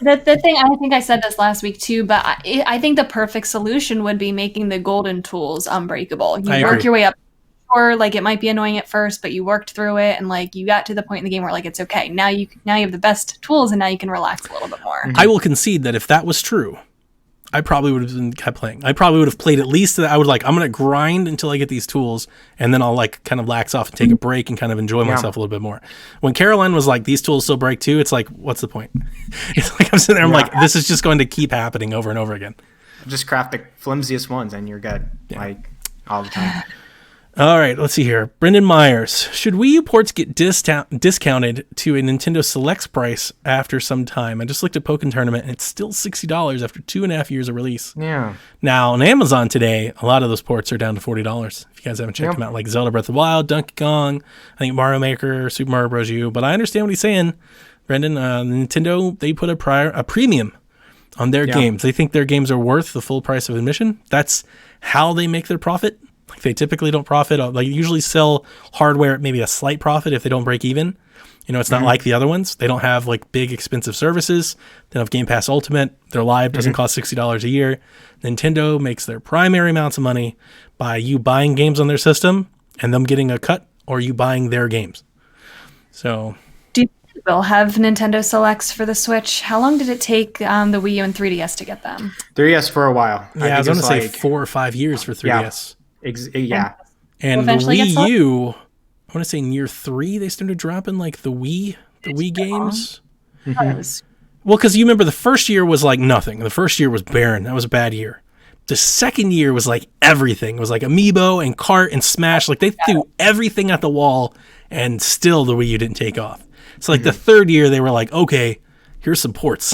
The thing, I think I said this last week too, but I think the perfect solution would be making the golden tools unbreakable. You I work agree. your way up, or like it might be annoying at first, but you worked through it and like you got to the point in the game where like it's okay. Now you have the best tools and now you can relax a little bit more. I will concede that if that was true, I probably would have kept playing. I probably would have played at least that. I would I'm going to grind until I get these tools, and then I'll like kind of lax off and take a break and kind of enjoy myself a little bit more. When Caroline was like, these tools still break too, it's like, what's the point? It's like I'm sitting there, I'm like, this is just going to keep happening over and over again. Just craft the flimsiest ones and you're good. Like all the time. All right, let's see here. Brendan Myers. Should Wii U ports get discounted to a Nintendo Selects price after some time? I just looked at Pokken Tournament, and it's still $60 after 2.5 years of release. Yeah. Now, on Amazon today, a lot of those ports are down to $40. If you guys haven't checked them out, like Zelda Breath of the Wild, Donkey Kong, I think Mario Maker, Super Mario Bros. U. But I understand what he's saying, Brendan. Nintendo, they put a premium on their games. They think their games are worth the full price of admission. That's how they make their profit. Like they typically don't profit. Like usually sell hardware at maybe a slight profit if they don't break even. It's not like the other ones. They don't have like big expensive services. They don't have Game Pass Ultimate. Their live doesn't cost $60 a year. Nintendo makes their primary amounts of money by you buying games on their system and them getting a cut, or you buying their games. So Do you think we'll have Nintendo Selects for the Switch? How long did it take the Wii U and 3DS to get them? 3DS for a while. yeah, I was going to think say 4 or 5 years for 3DS. Yeah. And Will the eventually get Wii sold? U, I want to say in year 3 they started dropping like the Wii games. Well, because you remember the first year was like nothing. The first year was barren. That was a bad year. The second year was like everything. It was like Amiibo and Kart and Smash. Like they threw everything at the wall, and still the Wii U didn't take off. So like the third year they were like, okay, here's some ports.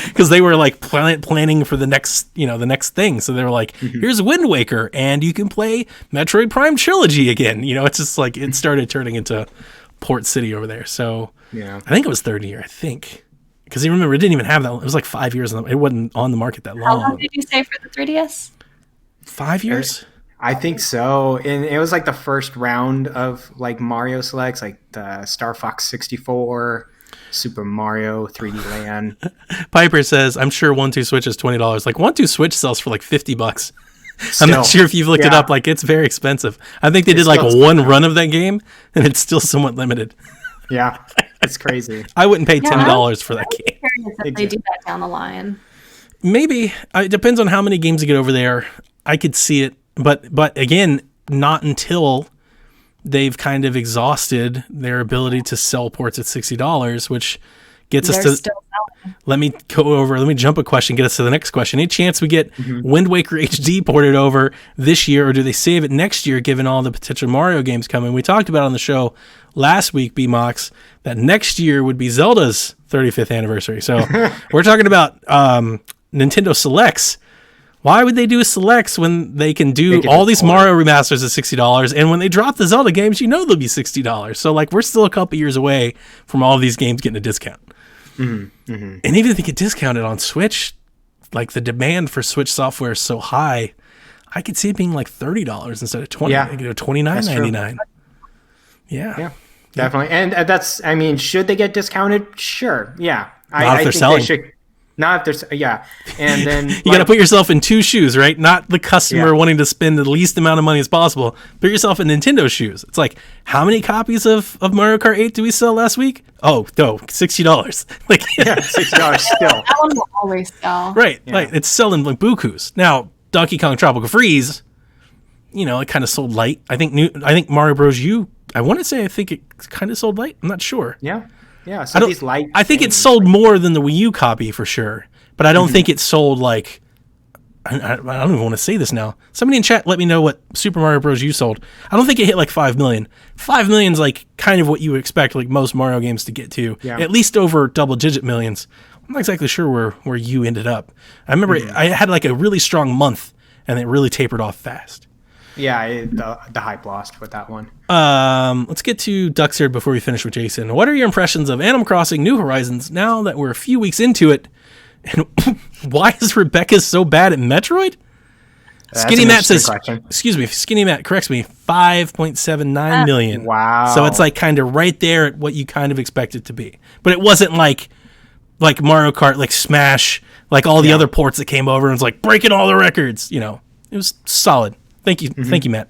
Because they were like planning for the next thing. So they were like, here's Wind Waker, and you can play Metroid Prime Trilogy again. It's just like it started turning into Port City over there. So I think it was third year. I think. Because you remember, it didn't even have that. It was like 5 years. It wasn't on the market that long. How long did you say for the 3DS? 5 years? I think so. And it was like the first round of like Mario selects, like the Star Fox 64, Super Mario 3D Land. Piper says, I'm sure 1-2 Switch is $20. Like 1-2 Switch sells for like $50. Still, I'm not sure if you've looked it up. Like it's very expensive. I think they did like one run of that game, and it's still somewhat limited. Yeah, it's crazy. I wouldn't pay $10 for that game. If they do that down the line. Maybe. It depends on how many games you get over there. I could see it. But again, not until they've kind of exhausted their ability to sell ports at $60, which gets us to... Let me jump a question, get us to the next question. Any chance we get Wind Waker HD ported over this year, or do they save it next year given all the potential Mario games coming? We talked about on the show last week, BMox, that next year would be Zelda's 35th anniversary. So we're talking about Nintendo Selects. Why would they do Selects when they can do all these Mario remasters at $60? And when they drop the Zelda games, they'll be $60. So like we're still a couple years away from all of these games getting a discount. And even if they get discounted on Switch, like the demand for Switch software is so high, I could see it being like $30 instead of $20. Yeah, $29.99. Yeah, definitely. And that's, I mean, should they get discounted? Sure. Yeah, Not if they're selling. They should. Not if there's, and then you got to put yourself in two shoes, right? Not the customer wanting to spend the least amount of money as possible. Put yourself in Nintendo's shoes. It's like, how many copies of Mario Kart 8 did we sell last week? Oh, no, $60. Like, $60 still. That one will always sell. Right, like it's selling like bukus. Now, Donkey Kong Tropical Freeze, it kind of sold light. I think Mario Bros. U. I think it kind of sold light. I'm not sure. Yeah. Yeah, so these light. I think it sold more than the Wii U copy for sure, but I don't think it sold like. I don't even want to say this now. Somebody in chat, let me know what Super Mario Bros. U sold. I don't think it hit like 5 million. 5 million's like kind of what you would expect like most Mario games to get to, at least over double-digit millions. I'm not exactly sure where U ended up. I remember I had like a really strong month, and it really tapered off fast. Yeah, the hype lost with that one. Let's get to Ducks here before we finish with Jason. What are your impressions of Animal Crossing New Horizons now that we're a few weeks into it? And why is Rebecca so bad at Metroid? Skinny Matt says, excuse me, Skinny Matt corrects me, 5.79 million. Wow. So it's like kind of right there at what you kind of expect it to be. But it wasn't like Mario Kart, like Smash, like all the other ports that came over and was like breaking all the records. It was solid. Thank you. Thank you, Matt.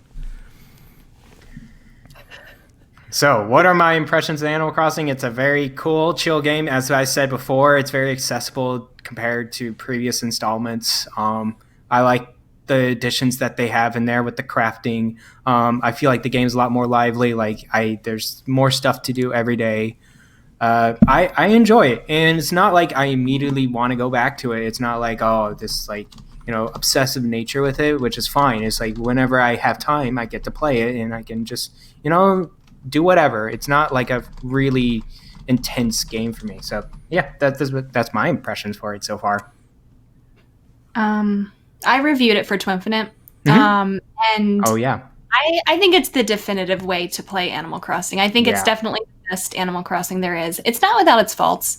So what are my impressions of Animal Crossing? It's a very cool, chill game. As I said before, it's very accessible compared to previous installments. I like the additions that they have in there with the crafting. I feel like the game's a lot more lively. There's more stuff to do every day. I enjoy it. And it's not like I immediately want to go back to it. It's not like, this obsessive nature with it, which is fine. It's like whenever I have time, I get to play it and I can just, do whatever. It's not like a really intense game for me. So yeah, that's my impressions for it so far. I reviewed it for Twinfinite. And I think it's the definitive way to play Animal Crossing. I think it's definitely the best Animal Crossing there is. It's not without its faults.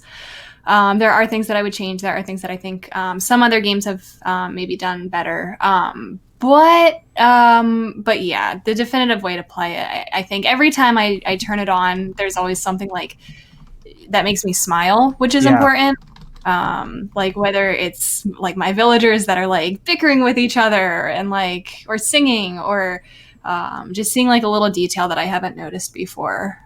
There are things that I would change. There are things that I think some other games have maybe done better. But yeah, the definitive way to play it. I think every time I turn it on, there's always something like that makes me smile, which is important. Like whether it's like my villagers that are like bickering with each other and or singing or just seeing like a little detail that I haven't noticed before.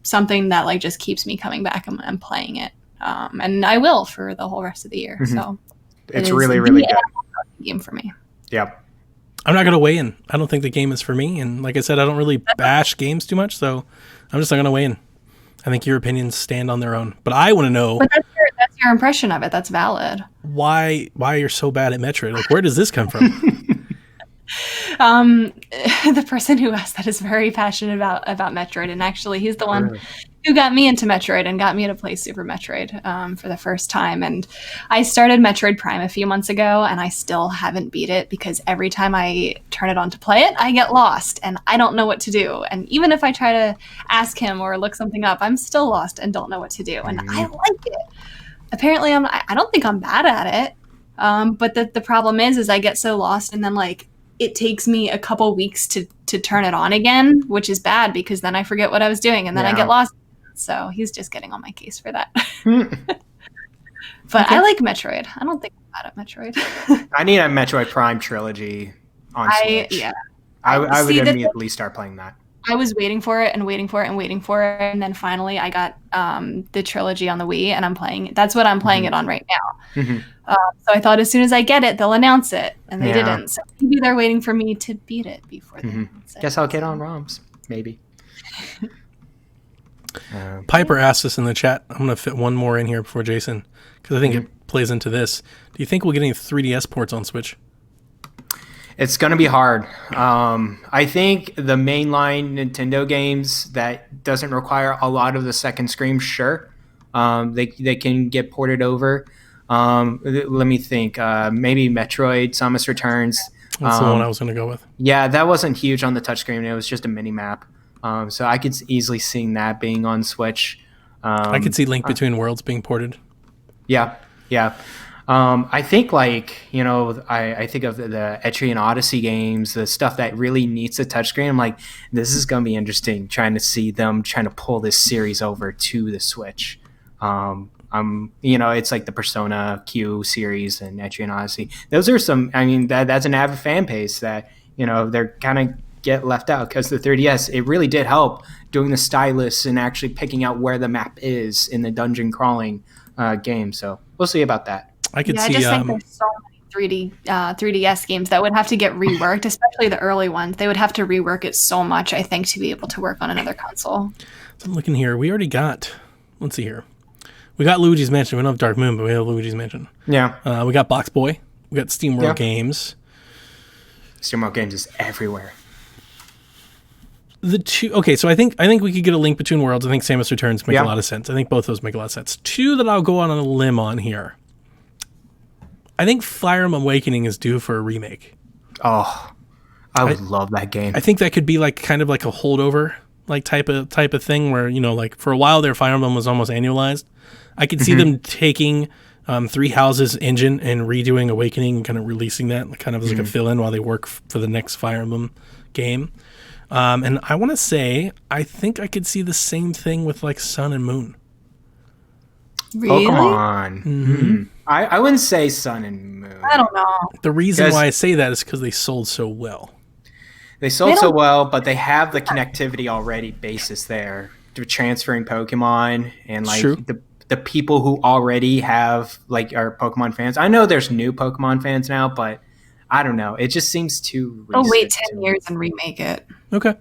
Something that just keeps me coming back and playing it. And I will for the whole rest of the year. So it's really, really good game for me. Yep. I'm not going to weigh in. I don't think the game is for me. And like I said, I don't really bash games too much, so I'm just not going to weigh in. I think your opinions stand on their own. But I want to know... But that's your impression of it. That's valid. Why you're so bad at Metroid. Like, where does this come from? The person who asked that is very passionate about Metroid, and actually he's the one who got me into Metroid and got me to play Super Metroid for the first time. And I started Metroid Prime a few months ago, and I still haven't beat it because every time I turn it on to play it, I get lost and I don't know what to do. And even if I try to ask him or look something up, I'm still lost and don't know what to do. And I like it. Apparently, I don't think I'm bad at it. But the problem is I get so lost, and then like it takes me a couple weeks to turn it on again, which is bad because then I forget what I was doing and then I get lost. So he's just getting on my case for that. But I like Metroid. I don't think I'm bad at Metroid. I need a Metroid Prime trilogy on Switch. Yeah. I would See, immediately start playing that. I was waiting for it and waiting for it and waiting for it, and then finally I got the trilogy on the Wii, and I'm playing it. That's what I'm playing it on right now. So I thought as soon as I get it, they'll announce it, and they didn't. So maybe they're waiting for me to beat it before they announce it. Guess I'll get on ROMs, maybe. Piper asked us in the chat. I'm going to fit one more in here before Jason, because I think it plays into this. Do you think we'll get any 3DS ports on Switch? It's going to be hard. I think the mainline Nintendo games that doesn't require a lot of the second screen, sure. They can get ported over. Let me think. Maybe Metroid, Samus Returns. That's the one I was going to go with. Yeah, that wasn't huge on the touchscreen. It was just a mini map. So I could easily see that being on Switch. I could see Link Between Worlds being ported. Yeah. I think I think of the Etrian Odyssey games, the stuff that really needs a touchscreen. I'm like, this is going to be interesting trying to see them trying to pull this series over to the Switch. It's like the Persona Q series and Etrian Odyssey. Those are some, that's an avid fan base that, they're kind of get left out because the 3DS, it really did help doing the stylus and actually picking out where the map is in the dungeon crawling game. So we'll see about that. I could see. I just think there's so many 3DS games that would have to get reworked, especially the early ones. They would have to rework it so much, I think, to be able to work on another console. So I'm looking here. We already got. Let's see here. We got Luigi's Mansion. We don't have Dark Moon, but we have Luigi's Mansion. Yeah. We got Box Boy. We got SteamWorld Games. SteamWorld Games is everywhere. So I think we could get a Link Between Worlds. I think Samus Returns make a lot of sense. I think both those make a lot of sense. Two that I'll go on a limb on here. I think Fire Emblem Awakening is due for a remake. Oh, I would love that game. I think that could be like kind of like a holdover like type of thing where, like for a while there Fire Emblem was almost annualized. I could see them taking Three Houses engine and redoing Awakening and kind of releasing that kind of as like a fill-in while they work for the next Fire Emblem game. And I want to say, I think I could see the same thing with like Sun and Moon. Really? Pokemon. I wouldn't say Sun and Moon. I don't know. The reason why I say that is because they sold so well. They sold so well, but they have the connectivity already basis there to transferring Pokemon and like the people who already have like are Pokemon fans. I know there's new Pokemon fans now, but I don't know. It just seems too recent. Oh, wait 10 years and remake it. Okay.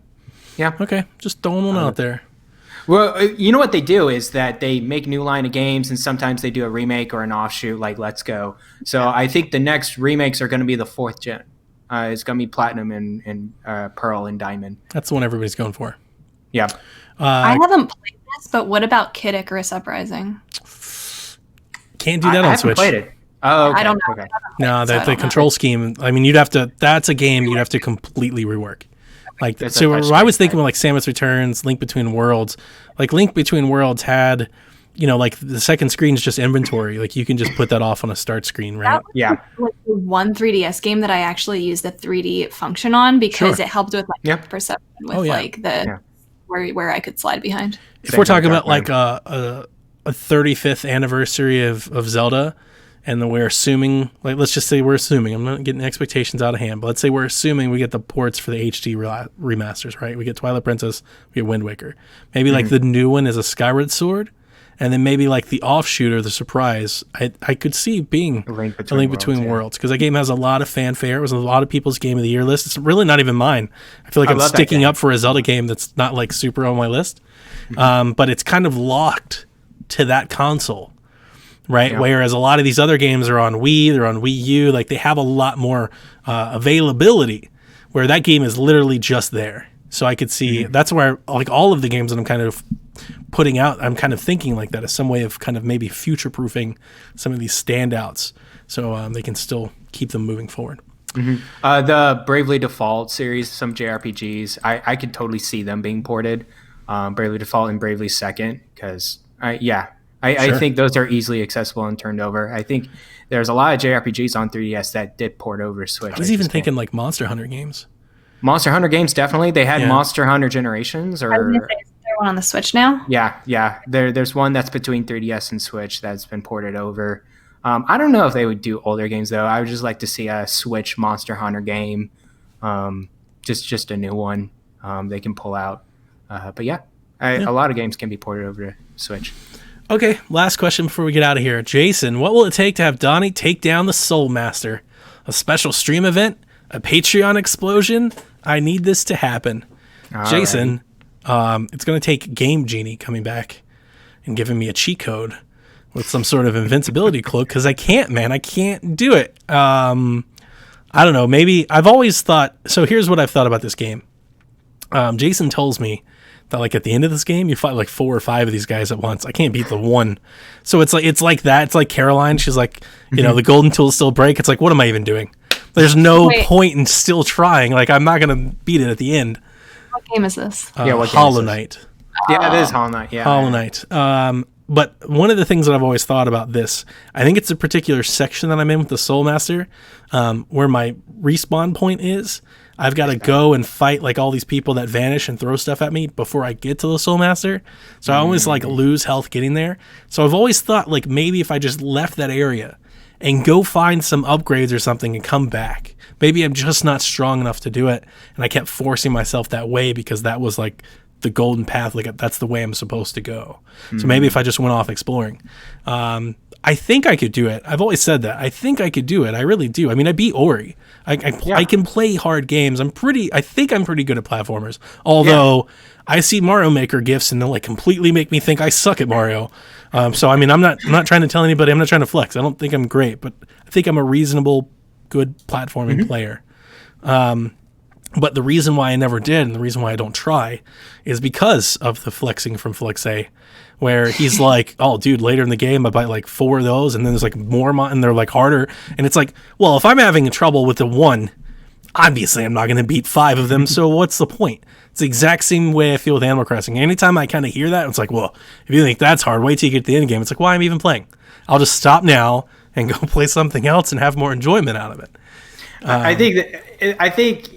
Yeah. Okay. Just throwing one out there. Well, you know what they do is that they make new line of games, and sometimes they do a remake or an offshoot like Let's Go. So I think the next remakes are going to be the 4th gen. It's going to be Platinum and Pearl and Diamond. That's the one everybody's going for. Yeah. I haven't played this, but what about Kid Icarus Uprising? Can't do that on Switch. I haven't played it. Oh, okay. I don't know. Okay. No, the control scheme. I mean, that's a game you'd have to completely rework. Like, so I was thinking of like Samus Returns, Link Between Worlds. Like Link Between Worlds had, like the second screen is just inventory. Like you can just put that off on a start screen, right? Like the one 3DS game that I actually used the 3D function on because it helped with my perception with where I could slide behind. If we're talking about like a 35th anniversary of Zelda, and then we're assuming, like, let's just say we're assuming, I'm not getting expectations out of hand, but let's say we're assuming we get the ports for the HD remasters, right? We get Twilight Princess, we get Wind Waker. Maybe like the new one is a Skyward Sword, and then maybe like the offshoot or the surprise, I could see being A Link A Link Between Worlds, because that game has a lot of fanfare. It was a lot of people's Game of the Year list. It's really not even mine. I feel like I'm love that sticking game. up for a Zelda game that's not like super on my list, but it's kind of locked to that console, right? Yeah. Whereas a lot of these other games are on Wii, they're on Wii U, like they have a lot more availability, where that game is literally just there. So I could see that's where like all of the games that I'm kind of putting out, I'm kind of thinking like that as some way of kind of maybe future proofing some of these standouts, so they can still keep them moving forward. The Bravely Default series, some JRPGs, I could totally see them being ported. Bravely Default and Bravely Second, because I think those are easily accessible and turned over. I think there's a lot of JRPGs on 3DS that did port over to Switch. I was even thinking like Monster Hunter games. Monster Hunter games, definitely. They had Monster Hunter Generations, I was or gonna say, is there one on the Switch now? yeah. There's one that's between 3DS and Switch that's been ported over. I don't know if they would do older games though. I would just like to see a Switch Monster Hunter game, just a new one they can pull out. But a lot of games can be ported over to Switch. Okay, last question before we get out of here. Jason, what will it take to have Donnie take down the Soul Master? A special stream event? A Patreon explosion? I need this to happen. Jason, it's going to take Game Genie coming back and giving me a cheat code with some sort of invincibility cloak, because I can't do it. I don't know, maybe I've always thought, so here's what I've thought about this game. Jason tells me that like at the end of this game you fight like 4 or 5 of these guys at once. I can't beat the one. So it's like that. It's like Caroline, she's like, you know, the golden tools still break. It's like, what am I even doing? There's no point in still trying. Like, I'm not going to beat it at the end. What game is this? What game Hollow is this? Knight. Yeah, it is Hollow Knight. Yeah, Hollow Knight. But one of the things that I've always thought about this, I think it's a particular section that I'm in with the Soul Master, where my respawn point is. I've got to go and fight like all these people that vanish and throw stuff at me before I get to the Soul Master. So I always like lose health getting there. So I've always thought like maybe if I just left that area and go find some upgrades or something and come back, maybe I'm just not strong enough to do it. And I kept forcing myself that way because that was like the golden path. Like that's the way I'm supposed to go. So maybe if I just went off exploring, I think I could do it. I've always said that. I think I could do it. I really do. I mean, I beat Ori. I can play hard games. I think I'm pretty good at platformers. Although I see Mario Maker gifs and they'll like completely make me think I suck at Mario. So I mean, I'm not trying to tell anybody. I'm not trying to flex. I don't think I'm great, but I think I'm a reasonable, good platforming player. But the reason why I never did, and the reason why I don't try, is because of the flexing from Flexay, where he's like, "Oh, dude, later in the game, I buy like 4 of those, and then there's like more, and they're like harder." And it's like, well, if I'm having trouble with the one, obviously I'm not going to beat 5 of them. So what's the point? It's the exact same way I feel with Animal Crossing. Anytime I kind of hear that, it's like, well, if you think that's hard, wait till you get to the end game. It's like, why am I even playing? I'll just stop now and go play something else and have more enjoyment out of it. I think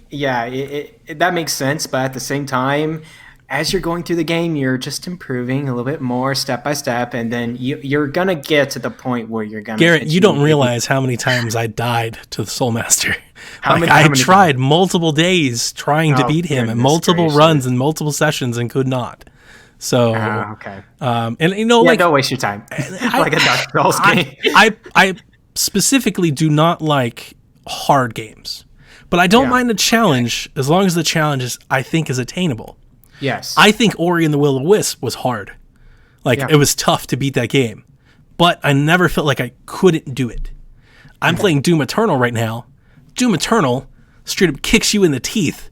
that makes sense, but at the same time, as you're going through the game, you're just improving a little bit more step by step, and then you're gonna get to the point where you're gonna. Garrett, you don't realize how many times I died to the Soul Master. How many I tried multiple days trying to beat him and multiple runs and multiple sessions and could not. So okay, and you know, like don't waste your time. Like a Dark Souls game. I specifically do not like hard games, but I don't mind a challenge as long as the challenge is, I think, is attainable. Yes, I think Ori and the Will of the Wisp was hard. Like it was tough to beat that game, but I never felt like I couldn't do it. I'm playing Doom Eternal right now. Doom Eternal straight up kicks you in the teeth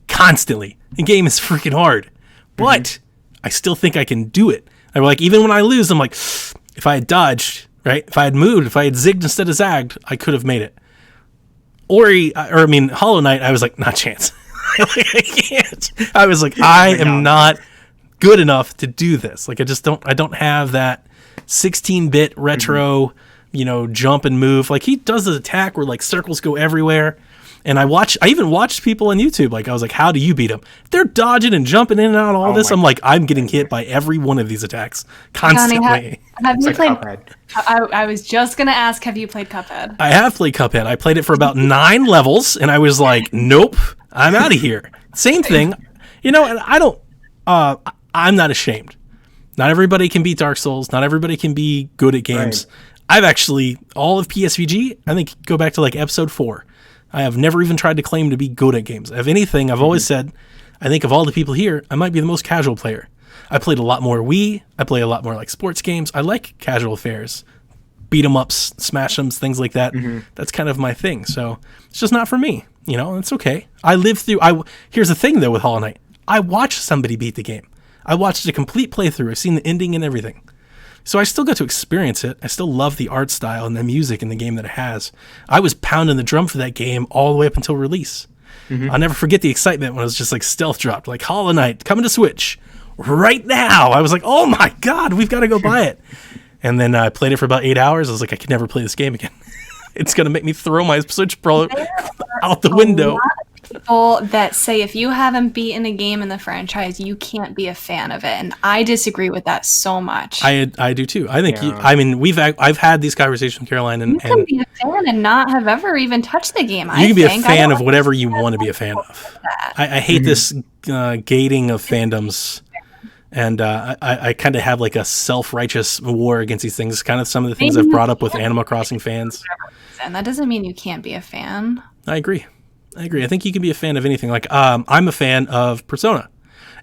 constantly. The game is freaking hard, but I still think I can do it. I'm like, even when I lose, I'm like, if I had dodged, right? If I had moved, if I had zigged instead of zagged, I could have made it. Hollow Knight, I was like, not a chance. I can't. I was like, I am not good enough to do this. Like, I don't have that 16-bit retro, jump and move. Like, he does this attack where like circles go everywhere. And I even watched people on YouTube. Like, I was like, how do you beat them? They're dodging and jumping in and out of all this. I'm like, I'm getting hit by every one of these attacks constantly. Connie, have you played? Cuphead. I was just gonna ask, have you played Cuphead? I have played Cuphead. I played it for about 9 levels, and I was like, nope, I'm out of here. Same thing. And I don't, I'm not ashamed. Not everybody can beat Dark Souls. Not everybody can be good at games. Right. I've actually, all of PSVG, I think go back to like episode 4. I have never even tried to claim to be good at games. If anything, I've always said, I think of all the people here, I might be the most casual player. I played a lot more Wii. I play a lot more like sports games. I like casual affairs. Beat 'em ups, smash 'ems, things like that. That's kind of my thing. So it's just not for me. You know, it's okay. I lived through, here's the thing though with Hollow Knight. I watched somebody beat the game. I watched a complete playthrough. I've seen the ending and everything. So I still got to experience it. I still love the art style and the music in the game that it has. I was pounding the drum for that game all the way up until release. I'll never forget the excitement when it was just like stealth dropped, like Hollow Knight coming to Switch right now. I was like, oh my God, we've got to go buy it. And then I played it for about 8 hours. I was like, I could never play this game again. It's going to make me throw my Switch Pro out the window. People that say if you haven't beaten a game in the franchise, you can't be a fan of it, and I disagree with that so much. I do too. I think I've had these conversations with Caroline, and you can be a fan and not have ever even touched the game. You can be a fan of whatever you want to be a fan of. I hate this gating of fandoms, and I kind of have like a self-righteous war against these things. Kind of some of the things I've brought up with Animal Crossing fans. And that doesn't mean you can't be a fan. I agree. I think you can be a fan of anything. Like, I'm a fan of Persona,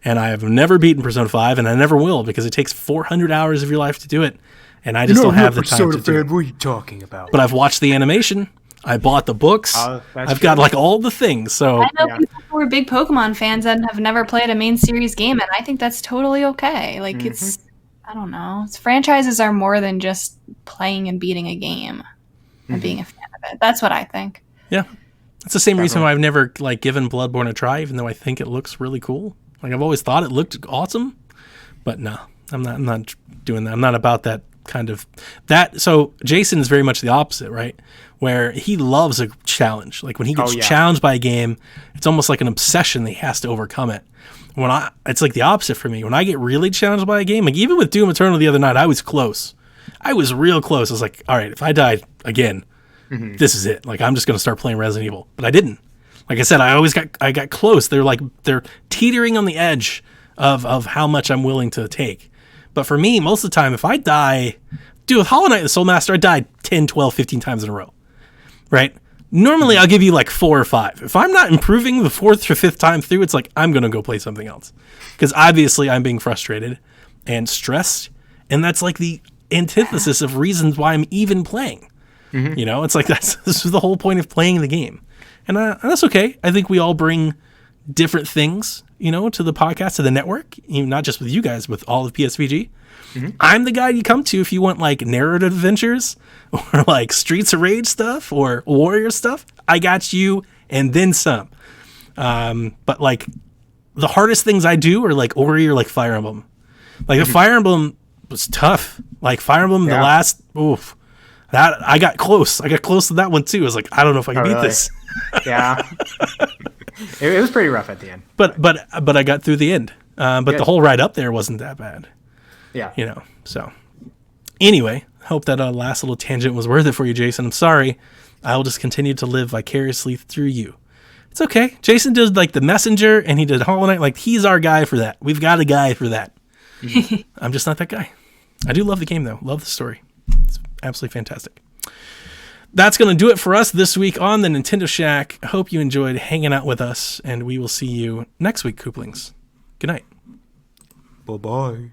and I have never beaten Persona 5, and I never will because it takes 400 hours of your life to do it, and I just don't have the time to do it. What are you talking about? But I've watched the animation. I bought the books. I've got like all the things. So I know people who are big Pokemon fans and have never played a main series game, and I think that's totally okay. Like, it's, I don't know. Franchises are more than just playing and beating a game and being a fan of it. That's what I think. Yeah. That's the same reason why I've never like given Bloodborne a try, even though I think it looks really cool. Like I've always thought it looked awesome, but no, I'm not doing that. I'm not about that kind of that. So Jason is very much the opposite, right? Where he loves a challenge. Like when he gets challenged by a game, it's almost like an obsession that he has to overcome it. It's like the opposite for me. When I get really challenged by a game, like even with Doom Eternal the other night, I was close. I was real close. I was like, all right, if I die again, this is it. Like I'm just going to start playing Resident Evil, but I didn't. Like I said, I got close. They're teetering on the edge of how much I'm willing to take. But for me, most of the time, if I die, dude, with Hollow Knight the Soul Master, I died 10, 12, 15 times in a row, right? Normally I'll give you like 4 or 5. If I'm not improving the 4th or 5th time through, it's like, I'm going to go play something else. Because obviously I'm being frustrated and stressed. And that's like the antithesis of reasons why I'm even playing. You know, it's like this is the whole point of playing the game. And that's okay. I think we all bring different things, you know, to the podcast, to the network, even not just with you guys, with all of PSVG. I'm the guy you come to if you want like narrative adventures or like Streets of Rage stuff or Warrior stuff. I got you and then some. But like the hardest things I do are like Ori or like Fire Emblem. Like the Fire Emblem was tough. Like Fire Emblem, the last, that I got close. I got close to that one too. I was like, I don't know if I can beat this. Yeah. It was pretty rough at the end. But I got through the end. But the whole ride up there wasn't that bad. Yeah. You know, so anyway, hope that last little tangent was worth it for you, Jason. I'm sorry. I'll just continue to live vicariously through you. It's okay. Jason did like The Messenger and he did Hollow Knight. Like he's our guy for that. We've got a guy for that. I'm just not that guy. I do love the game though. Love the story. It's absolutely fantastic. That's going to do it for us this week on the Nintendo Shack. I hope you enjoyed hanging out with us, and we will see you next week, Kooplings. Good night. Bye-bye.